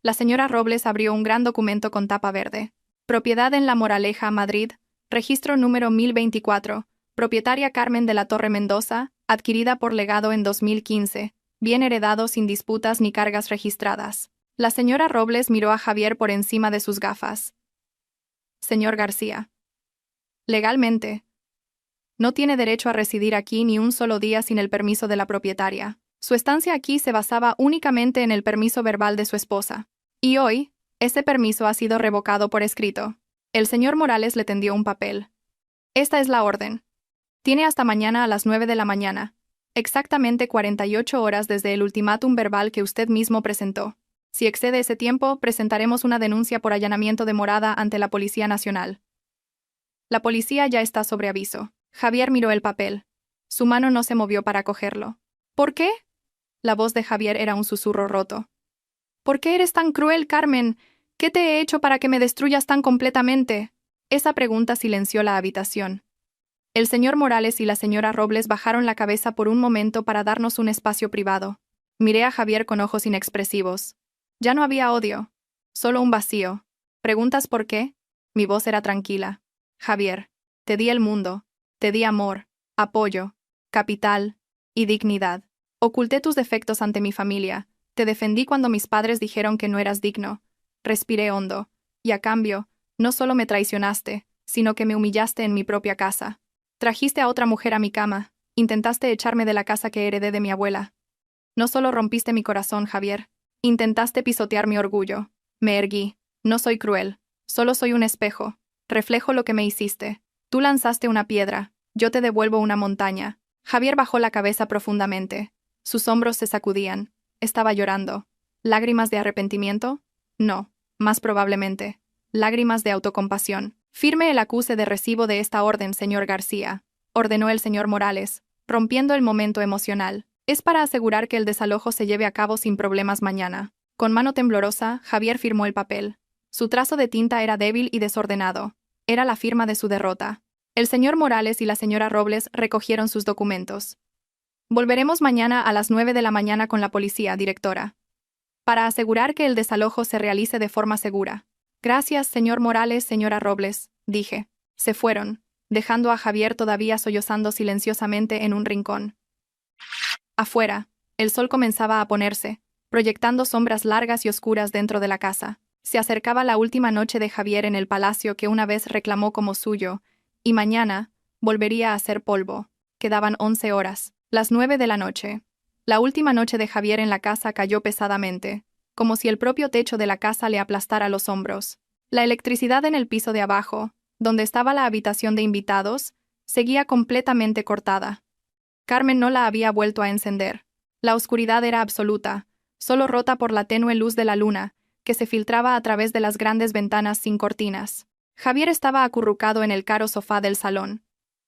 A: La señora Robles abrió un gran documento con tapa verde. Propiedad en La Moraleja, Madrid, registro número 1024, propietaria Carmen de la Torre Mendoza, adquirida por legado en 2015, bien heredado sin disputas ni cargas registradas. La señora Robles miró a Javier por encima de sus gafas. Señor García. Legalmente, no tiene derecho a residir aquí ni un solo día sin el permiso de la propietaria. Su estancia aquí se basaba únicamente en el permiso verbal de su esposa. Y hoy, ese permiso ha sido revocado por escrito. El señor Morales le tendió un papel. Esta es la orden. Tiene hasta mañana a las 9 de la mañana, exactamente 48 horas desde el ultimátum verbal que usted mismo presentó. Si excede ese tiempo, presentaremos una denuncia por allanamiento de morada ante la Policía Nacional. La policía ya está sobre aviso. Javier miró el papel. Su mano no se movió para cogerlo. ¿Por qué? La voz de Javier era un susurro roto. ¿Por qué eres tan cruel, Carmen? ¿Qué te he hecho para que me destruyas tan completamente? Esa pregunta silenció la habitación. El señor Morales y la señora Robles bajaron la cabeza por un momento para darnos un espacio privado. Miré a Javier con ojos inexpresivos. Ya no había odio, solo un vacío. ¿Preguntas por qué? Mi voz era tranquila. Javier, te di el mundo, te di amor, apoyo, capital y dignidad. Oculté tus defectos ante mi familia, te defendí cuando mis padres dijeron que no eras digno. Respiré hondo, y a cambio, no solo me traicionaste, sino que me humillaste en mi propia casa. Trajiste a otra mujer a mi cama, intentaste echarme de la casa que heredé de mi abuela. No solo rompiste mi corazón, Javier, intentaste pisotear mi orgullo. Me erguí. No soy cruel, solo soy un espejo. Reflejo lo que me hiciste. Tú lanzaste una piedra, yo te devuelvo una montaña. Javier bajó la cabeza profundamente. Sus hombros se sacudían. Estaba llorando. ¿Lágrimas de arrepentimiento? No, más probablemente. Lágrimas de autocompasión. Firme el acuse de recibo de esta orden, señor García, ordenó el señor Morales, rompiendo el momento emocional. Es para asegurar que el desalojo se lleve a cabo sin problemas mañana. Con mano temblorosa, Javier firmó el papel. Su trazo de tinta era débil y desordenado. Era la firma de su derrota. El señor Morales y la señora Robles recogieron sus documentos. Volveremos mañana a las 9 de la mañana con la policía, directora, para asegurar que el desalojo se realice de forma segura. Gracias, señor Morales, señora Robles, dije. Se fueron, dejando a Javier todavía sollozando silenciosamente en un rincón. Afuera, el sol comenzaba a ponerse, proyectando sombras largas y oscuras dentro de la casa. Se acercaba la última noche de Javier en el palacio que una vez reclamó como suyo, y mañana volvería a ser polvo. Quedaban 11 horas, las 9 de la noche. La última noche de Javier en la casa cayó pesadamente, como si el propio techo de la casa le aplastara los hombros. La electricidad en el piso de abajo, donde estaba la habitación de invitados, seguía completamente cortada. Carmen no la había vuelto a encender. La oscuridad era absoluta, solo rota por la tenue luz de la luna, que se filtraba a través de las grandes ventanas sin cortinas. Javier estaba acurrucado en el caro sofá del salón.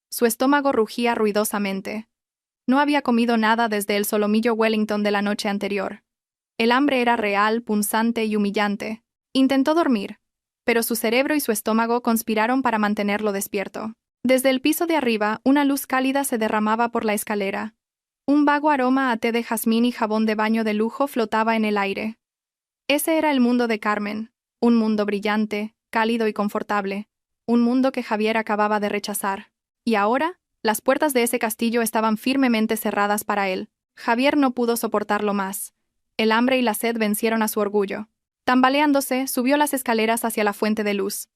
A: Su estómago rugía ruidosamente. No había comido nada desde el solomillo Wellington de la noche anterior. El hambre era real, punzante y humillante. Intentó dormir, pero su cerebro y su estómago conspiraron para mantenerlo despierto. Desde el piso de arriba, una luz cálida se derramaba por la escalera. Un vago aroma a té de jazmín y jabón de baño de lujo flotaba en el aire. Ese era el mundo de Carmen, un mundo brillante, cálido y confortable, un mundo que Javier acababa de rechazar. Y ahora, las puertas de ese castillo estaban firmemente cerradas para él. Javier no pudo soportarlo más. El hambre y la sed vencieron a su orgullo. Tambaleándose, subió las escaleras hacia la fuente de luz.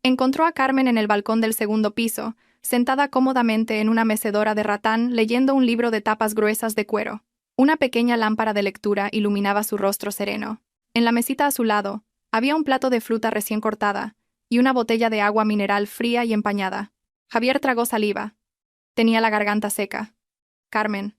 A: Encontró a Carmen en el balcón del segundo piso, sentada cómodamente en una mecedora de ratán leyendo un libro de tapas gruesas de cuero. Una pequeña lámpara de lectura iluminaba su rostro sereno. En la mesita a su lado, había un plato de fruta recién cortada y una botella de agua mineral fría y empañada. Javier tragó saliva. Tenía la garganta seca. Carmen.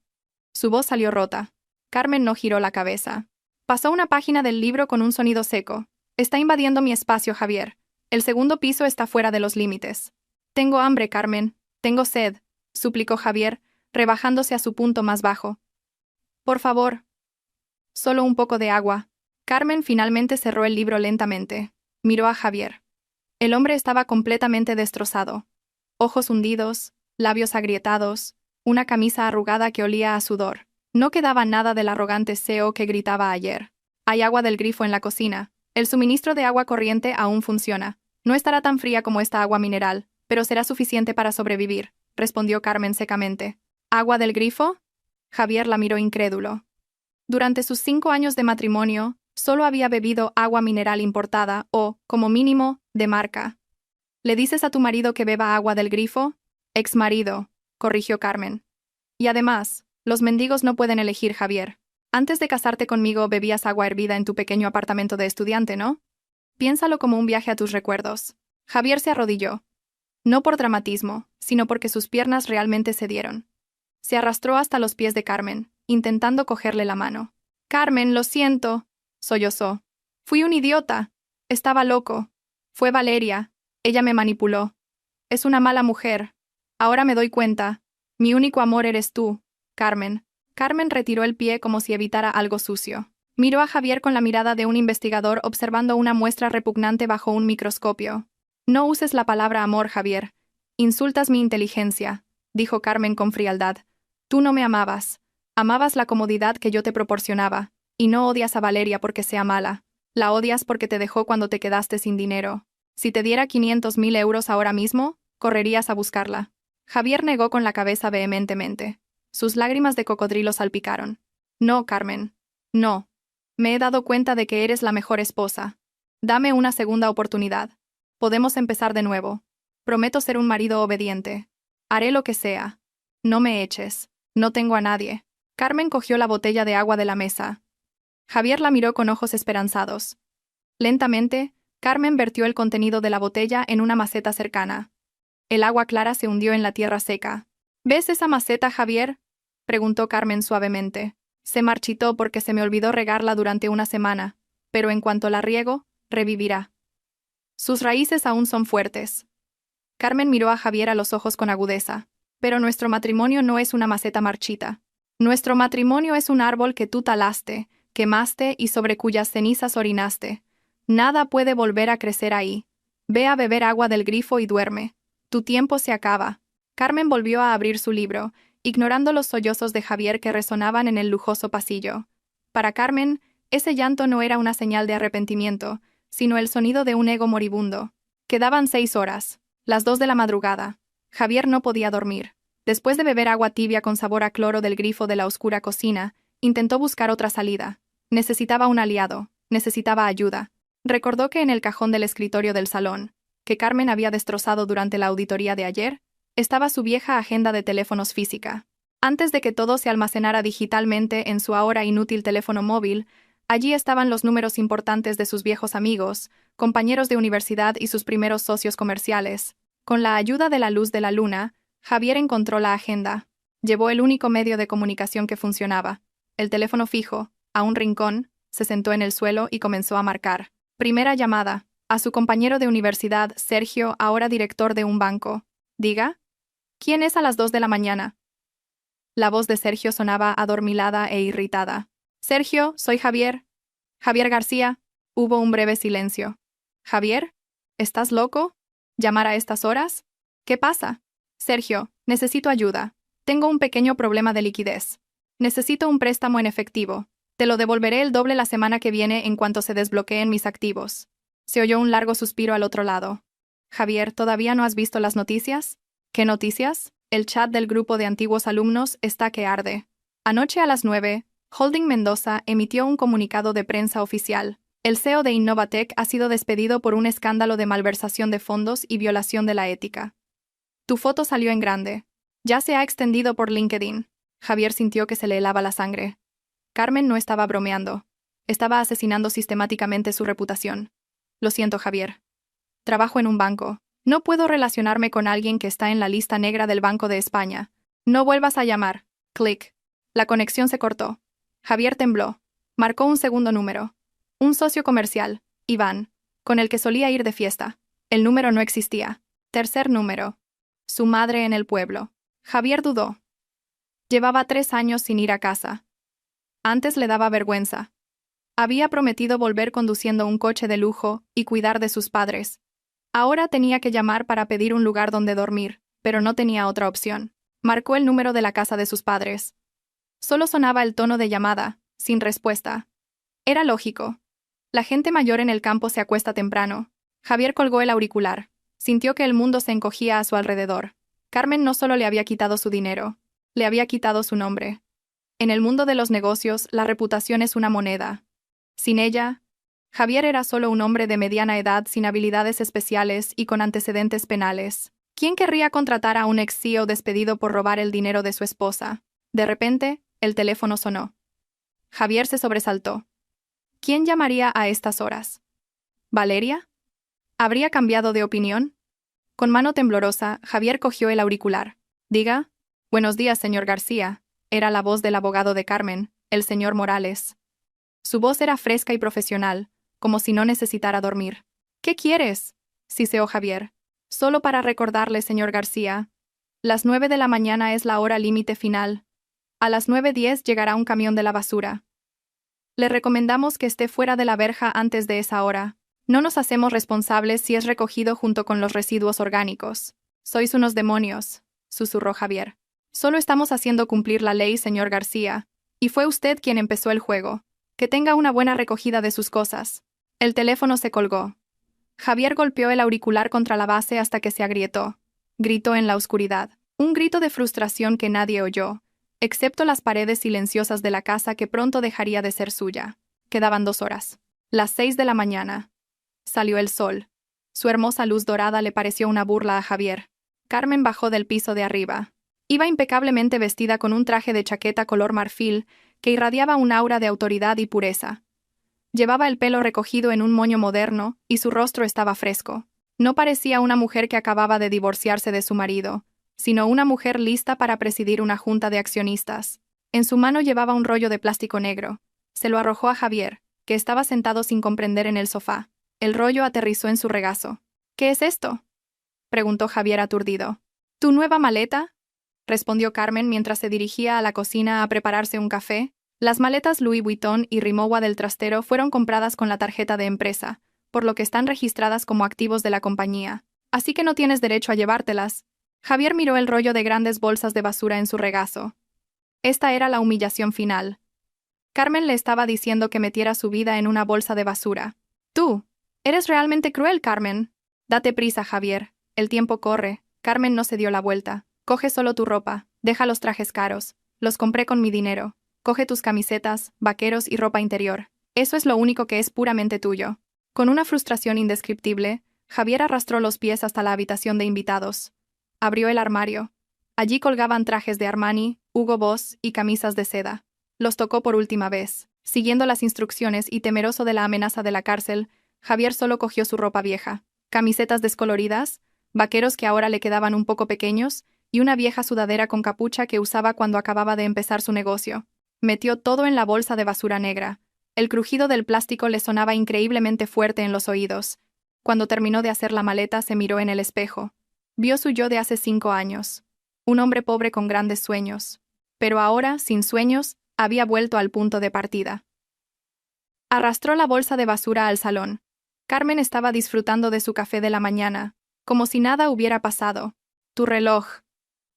A: Su voz salió rota. Carmen no giró la cabeza. Pasó una página del libro con un sonido seco. Está invadiendo mi espacio, Javier. El segundo piso está fuera de los límites. Tengo hambre, Carmen. Tengo sed, suplicó Javier, rebajándose a su punto más bajo. Por favor. Solo un poco de agua. Carmen finalmente cerró el libro lentamente. Miró a Javier. El hombre estaba completamente destrozado. Ojos hundidos, labios agrietados, una camisa arrugada que olía a sudor. No quedaba nada del arrogante CEO que gritaba ayer. Hay agua del grifo en la cocina. El suministro de agua corriente aún funciona. No estará tan fría como esta agua mineral, pero será suficiente para sobrevivir, respondió Carmen secamente. ¿Agua del grifo? Javier la miró incrédulo. Durante sus 5 años de matrimonio, solo había bebido agua mineral importada o, como mínimo, de marca. ¿Le dices a tu marido que beba agua del grifo? Exmarido, corrigió Carmen. Y además, los mendigos no pueden elegir, Javier. Antes de casarte conmigo bebías agua hervida en tu pequeño apartamento de estudiante, ¿no? Piénsalo como un viaje a tus recuerdos. Javier se arrodilló. No por dramatismo, sino porque sus piernas realmente cedieron. Se arrastró hasta los pies de Carmen, intentando cogerle la mano. Carmen, lo siento, sollozó. Fui un idiota. Estaba loco. Fue Valeria. Ella me manipuló. Es una mala mujer. Ahora me doy cuenta. Mi único amor eres tú, Carmen. Carmen retiró el pie como si evitara algo sucio. Miró a Javier con la mirada de un investigador observando una muestra repugnante bajo un microscopio. No uses la palabra amor, Javier. Insultas mi inteligencia, dijo Carmen con frialdad. Tú no me amabas. Amabas la comodidad que yo te proporcionaba, y no odias a Valeria porque sea mala. La odias porque te dejó cuando te quedaste sin dinero. Si te diera 500.000 euros ahora mismo, correrías a buscarla. Javier negó con la cabeza vehementemente. Sus lágrimas de cocodrilo salpicaron. No, Carmen. No. Me he dado cuenta de que eres la mejor esposa. Dame una segunda oportunidad. Podemos empezar de nuevo. Prometo ser un marido obediente. Haré lo que sea. No me eches. No tengo a nadie. Carmen cogió la botella de agua de la mesa. Javier la miró con ojos esperanzados. Lentamente, Carmen vertió el contenido de la botella en una maceta cercana. El agua clara se hundió en la tierra seca. ¿Ves esa maceta, Javier?, preguntó Carmen suavemente. Se marchitó porque se me olvidó regarla durante una semana, pero en cuanto la riego, revivirá. Sus raíces aún son fuertes. Carmen miró a Javier a los ojos con agudeza. Pero nuestro matrimonio no es una maceta marchita. Nuestro matrimonio es un árbol que tú talaste, quemaste y sobre cuyas cenizas orinaste. Nada puede volver a crecer ahí. Ve a beber agua del grifo y duerme. Tu tiempo se acaba. Carmen volvió a abrir su libro, ignorando los sollozos de Javier que resonaban en el lujoso pasillo. Para Carmen, ese llanto no era una señal de arrepentimiento, sino el sonido de un ego moribundo. Quedaban 6 horas, las 2 de la madrugada. Javier no podía dormir. Después de beber agua tibia con sabor a cloro del grifo de la oscura cocina, intentó buscar otra salida. Necesitaba un aliado, necesitaba ayuda. Recordó que en el cajón del escritorio del salón, que Carmen había destrozado durante la auditoría de ayer, estaba su vieja agenda de teléfonos física. Antes de que todo se almacenara digitalmente en su ahora inútil teléfono móvil, allí estaban los números importantes de sus viejos amigos, compañeros de universidad y sus primeros socios comerciales. Con la ayuda de la luz de la luna, Javier encontró la agenda. Llevó el único medio de comunicación que funcionaba, el teléfono fijo, a un rincón, se sentó en el suelo y comenzó a marcar. Primera llamada, a su compañero de universidad, Sergio, ahora director de un banco. Diga. ¿Quién es a las 2 de la mañana? La voz de Sergio sonaba adormilada e irritada. Sergio, soy Javier. Javier García. Hubo un breve silencio. Javier, ¿estás loco? ¿Llamar a estas horas? ¿Qué pasa? Sergio, necesito ayuda. Tengo un pequeño problema de liquidez. Necesito un préstamo en efectivo. Te lo devolveré el doble la semana que viene en cuanto se desbloqueen mis activos. Se oyó un largo suspiro al otro lado. Javier, ¿todavía no has visto las noticias? ¿Qué noticias? El chat del grupo de antiguos alumnos está que arde. Anoche a las 9, Holding Mendoza emitió un comunicado de prensa oficial. El CEO de Innovatec ha sido despedido por un escándalo de malversación de fondos y violación de la ética. Tu foto salió en grande. Ya se ha extendido por LinkedIn. Javier sintió que se le helaba la sangre. Carmen no estaba bromeando. Estaba asesinando sistemáticamente su reputación. Lo siento, Javier. Trabajo en un banco. No puedo relacionarme con alguien que está en la lista negra del Banco de España. No vuelvas a llamar. Clic. La conexión se cortó. Javier tembló. Marcó un segundo número. Un socio comercial, Iván, con el que solía ir de fiesta. El número no existía. Tercer número. Su madre en el pueblo. Javier dudó. Llevaba 3 años sin ir a casa. Antes le daba vergüenza. Había prometido volver conduciendo un coche de lujo y cuidar de sus padres. Ahora tenía que llamar para pedir un lugar donde dormir, pero no tenía otra opción. Marcó el número de la casa de sus padres. Solo sonaba el tono de llamada, sin respuesta. Era lógico. La gente mayor en el campo se acuesta temprano. Javier colgó el auricular. Sintió que el mundo se encogía a su alrededor. Carmen no solo le había quitado su dinero, le había quitado su nombre. En el mundo de los negocios, la reputación es una moneda. Sin ella, Javier era solo un hombre de mediana edad sin habilidades especiales y con antecedentes penales. ¿Quién querría contratar a un ex-CEO despedido por robar el dinero de su esposa? De repente, el teléfono sonó. Javier se sobresaltó. ¿Quién llamaría a estas horas? ¿Valeria? ¿Habría cambiado de opinión? Con mano temblorosa, Javier cogió el auricular. Diga. Buenos días, señor García. Era la voz del abogado de Carmen, el señor Morales. Su voz era fresca y profesional, como si no necesitara dormir. ¿Qué quieres?, siseó Javier. Solo para recordarle, señor García. Las 9 de la mañana es la hora límite final. A las 9:10 llegará un camión de la basura. Le recomendamos que esté fuera de la verja antes de esa hora. No nos hacemos responsables si es recogido junto con los residuos orgánicos. Sois unos demonios, susurró Javier. Solo estamos haciendo cumplir la ley, señor García. Y fue usted quien empezó el juego. Que tenga una buena recogida de sus cosas. El teléfono se colgó. Javier golpeó el auricular contra la base hasta que se agrietó. Gritó en la oscuridad. Un grito de frustración que nadie oyó, excepto las paredes silenciosas de la casa que pronto dejaría de ser suya. Quedaban 2 horas. Las 6 de la mañana. Salió el sol. Su hermosa luz dorada le pareció una burla a Javier. Carmen bajó del piso de arriba. Iba impecablemente vestida con un traje de chaqueta color marfil que irradiaba un aura de autoridad y pureza. Llevaba el pelo recogido en un moño moderno y su rostro estaba fresco. No parecía una mujer que acababa de divorciarse de su marido, sino una mujer lista para presidir una junta de accionistas. En su mano llevaba un rollo de plástico negro. Se lo arrojó a Javier, que estaba sentado sin comprender en el sofá. El rollo aterrizó en su regazo. ¿Qué es esto?, preguntó Javier aturdido. ¿Tu nueva maleta?, respondió Carmen mientras se dirigía a la cocina a prepararse un café. Las maletas Louis Vuitton y Rimowa del trastero fueron compradas con la tarjeta de empresa, por lo que están registradas como activos de la compañía. Así que no tienes derecho a llevártelas. Javier miró el rollo de grandes bolsas de basura en su regazo. Esta era la humillación final. Carmen le estaba diciendo que metiera su vida en una bolsa de basura. Tú. Eres realmente cruel, Carmen. Date prisa, Javier. El tiempo corre. Carmen no se dio la vuelta. Coge solo tu ropa. Deja los trajes caros. Los compré con mi dinero. Coge tus camisetas, vaqueros y ropa interior. Eso es lo único que es puramente tuyo. Con una frustración indescriptible, Javier arrastró los pies hasta la habitación de invitados. Abrió el armario. Allí colgaban trajes de Armani, Hugo Boss y camisas de seda. Los tocó por última vez. Siguiendo las instrucciones y temeroso de la amenaza de la cárcel, Javier solo cogió su ropa vieja. Camisetas descoloridas, vaqueros que ahora le quedaban un poco pequeños, y una vieja sudadera con capucha que usaba cuando acababa de empezar su negocio. Metió todo en la bolsa de basura negra. El crujido del plástico le sonaba increíblemente fuerte en los oídos. Cuando terminó de hacer la maleta, se miró en el espejo. Vio su yo de hace 5 años. Un hombre pobre con grandes sueños. Pero ahora, sin sueños, había vuelto al punto de partida. Arrastró la bolsa de basura al salón. Carmen estaba disfrutando de su café de la mañana, como si nada hubiera pasado. Tu reloj,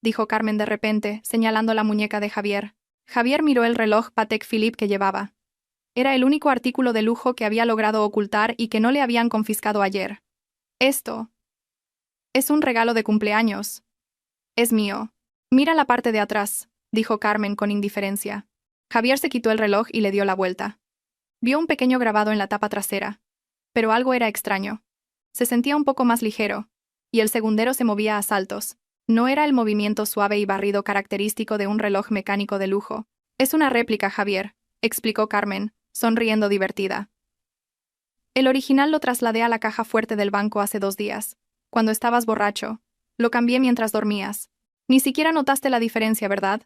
A: dijo Carmen de repente, señalando la muñeca de Javier. Javier miró el reloj Patek Philippe que llevaba. Era el único artículo de lujo que había logrado ocultar y que no le habían confiscado ayer. Esto es un regalo de cumpleaños. Es mío. Mira la parte de atrás, dijo Carmen con indiferencia. Javier se quitó el reloj y le dio la vuelta. Vio un pequeño grabado en la tapa trasera. Pero algo era extraño. Se sentía un poco más ligero, y el segundero se movía a saltos. No era el movimiento suave y barrido característico de un reloj mecánico de lujo. Es una réplica, Javier, explicó Carmen, sonriendo divertida. El original lo trasladé a la caja fuerte del banco hace 2 días. Cuando estabas borracho. Lo cambié mientras dormías. Ni siquiera notaste la diferencia, ¿verdad?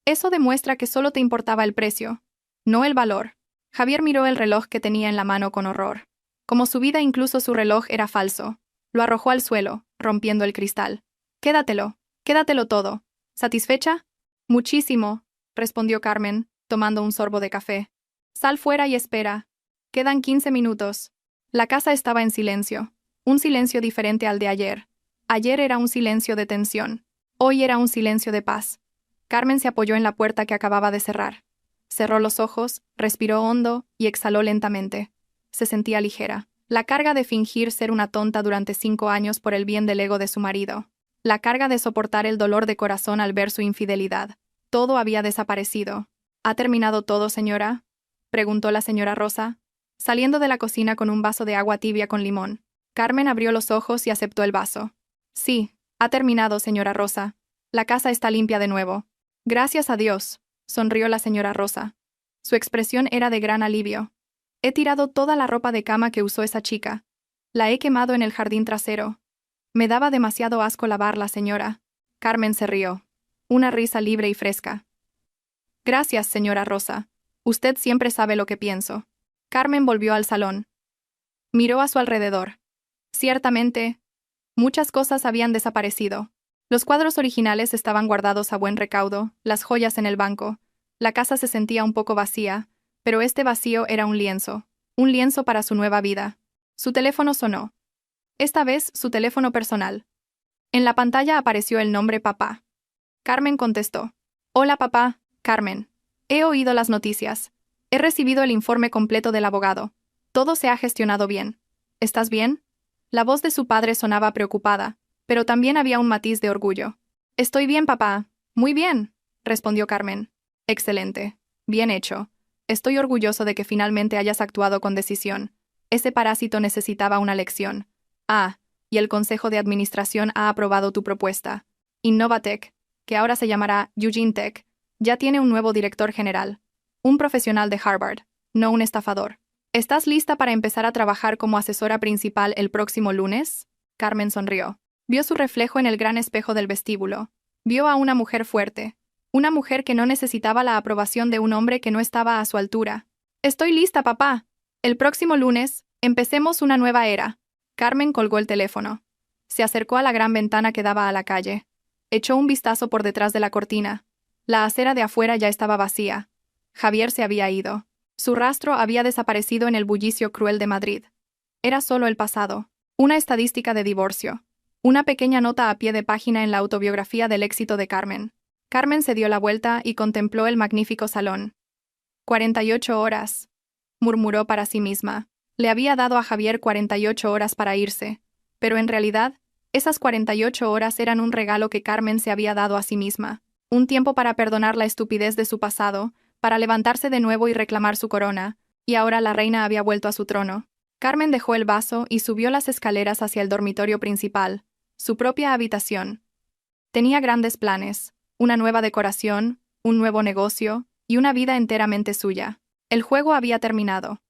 A: Eso demuestra que solo te importaba el precio, no el valor. Javier miró el reloj que tenía en la mano con horror. Como su vida, incluso su reloj era falso. Lo arrojó al suelo, rompiendo el cristal. Quédatelo todo. ¿Satisfecha? Muchísimo, respondió Carmen, tomando un sorbo de café. Sal fuera y espera. Quedan 15 minutos. La casa estaba en silencio. Un silencio diferente al de ayer. Ayer era un silencio de tensión. Hoy era un silencio de paz. Carmen se apoyó en la puerta que acababa de cerrar. Cerró los ojos, respiró hondo y exhaló lentamente. Se sentía ligera. La carga de fingir ser una tonta durante 5 años por el bien del ego de su marido. La carga de soportar el dolor de corazón al ver su infidelidad. Todo había desaparecido. ¿Ha terminado todo, señora?, preguntó la señora Rosa, saliendo de la cocina con un vaso de agua tibia con limón. Carmen abrió los ojos y aceptó el vaso. Sí, ha terminado, señora Rosa. La casa está limpia de nuevo. Gracias a Dios, sonrió la señora Rosa. Su expresión era de gran alivio. He tirado toda la ropa de cama que usó esa chica. La he quemado en el jardín trasero. Me daba demasiado asco lavarla, señora. Carmen se rió. Una risa libre y fresca. Gracias, señora Rosa. Usted siempre sabe lo que pienso. Carmen volvió al salón. Miró a su alrededor. Ciertamente, muchas cosas habían desaparecido. Los cuadros originales estaban guardados a buen recaudo, las joyas en el banco. La casa se sentía un poco vacía, pero este vacío era un lienzo para su nueva vida. Su teléfono sonó. Esta vez su teléfono personal. En la pantalla apareció el nombre papá. Carmen contestó. Hola papá, Carmen. He oído las noticias. He recibido el informe completo del abogado. Todo se ha gestionado bien. ¿Estás bien? La voz de su padre sonaba preocupada, pero también había un matiz de orgullo. Estoy bien, papá. Muy bien, respondió Carmen. Excelente. Bien hecho. Estoy orgulloso de que finalmente hayas actuado con decisión. Ese parásito necesitaba una lección. Y el Consejo de Administración ha aprobado tu propuesta. Innovatech, que ahora se llamará Eugene Tech, ya tiene un nuevo director general. Un profesional de Harvard, no un estafador. ¿Estás lista para empezar a trabajar como asesora principal el próximo lunes? Carmen sonrió. Vio su reflejo en el gran espejo del vestíbulo. Vio a una mujer fuerte. Una mujer que no necesitaba la aprobación de un hombre que no estaba a su altura. Estoy lista, papá. El próximo lunes, empecemos una nueva era. Carmen colgó el teléfono. Se acercó a la gran ventana que daba a la calle. Echó un vistazo por detrás de la cortina. La acera de afuera ya estaba vacía. Javier se había ido. Su rastro había desaparecido en el bullicio cruel de Madrid. Era solo el pasado. Una estadística de divorcio. Una pequeña nota a pie de página en la autobiografía del éxito de Carmen. Carmen se dio la vuelta y contempló el magnífico salón. 48 horas, murmuró para sí misma. Le había dado a Javier 48 horas para irse, pero en realidad, esas 48 horas eran un regalo que Carmen se había dado a sí misma. Un tiempo para perdonar la estupidez de su pasado, para levantarse de nuevo y reclamar su corona, y ahora la reina había vuelto a su trono. Carmen dejó el vaso y subió las escaleras hacia el dormitorio principal, su propia habitación. Tenía grandes planes, una nueva decoración, un nuevo negocio y una vida enteramente suya. El juego había terminado.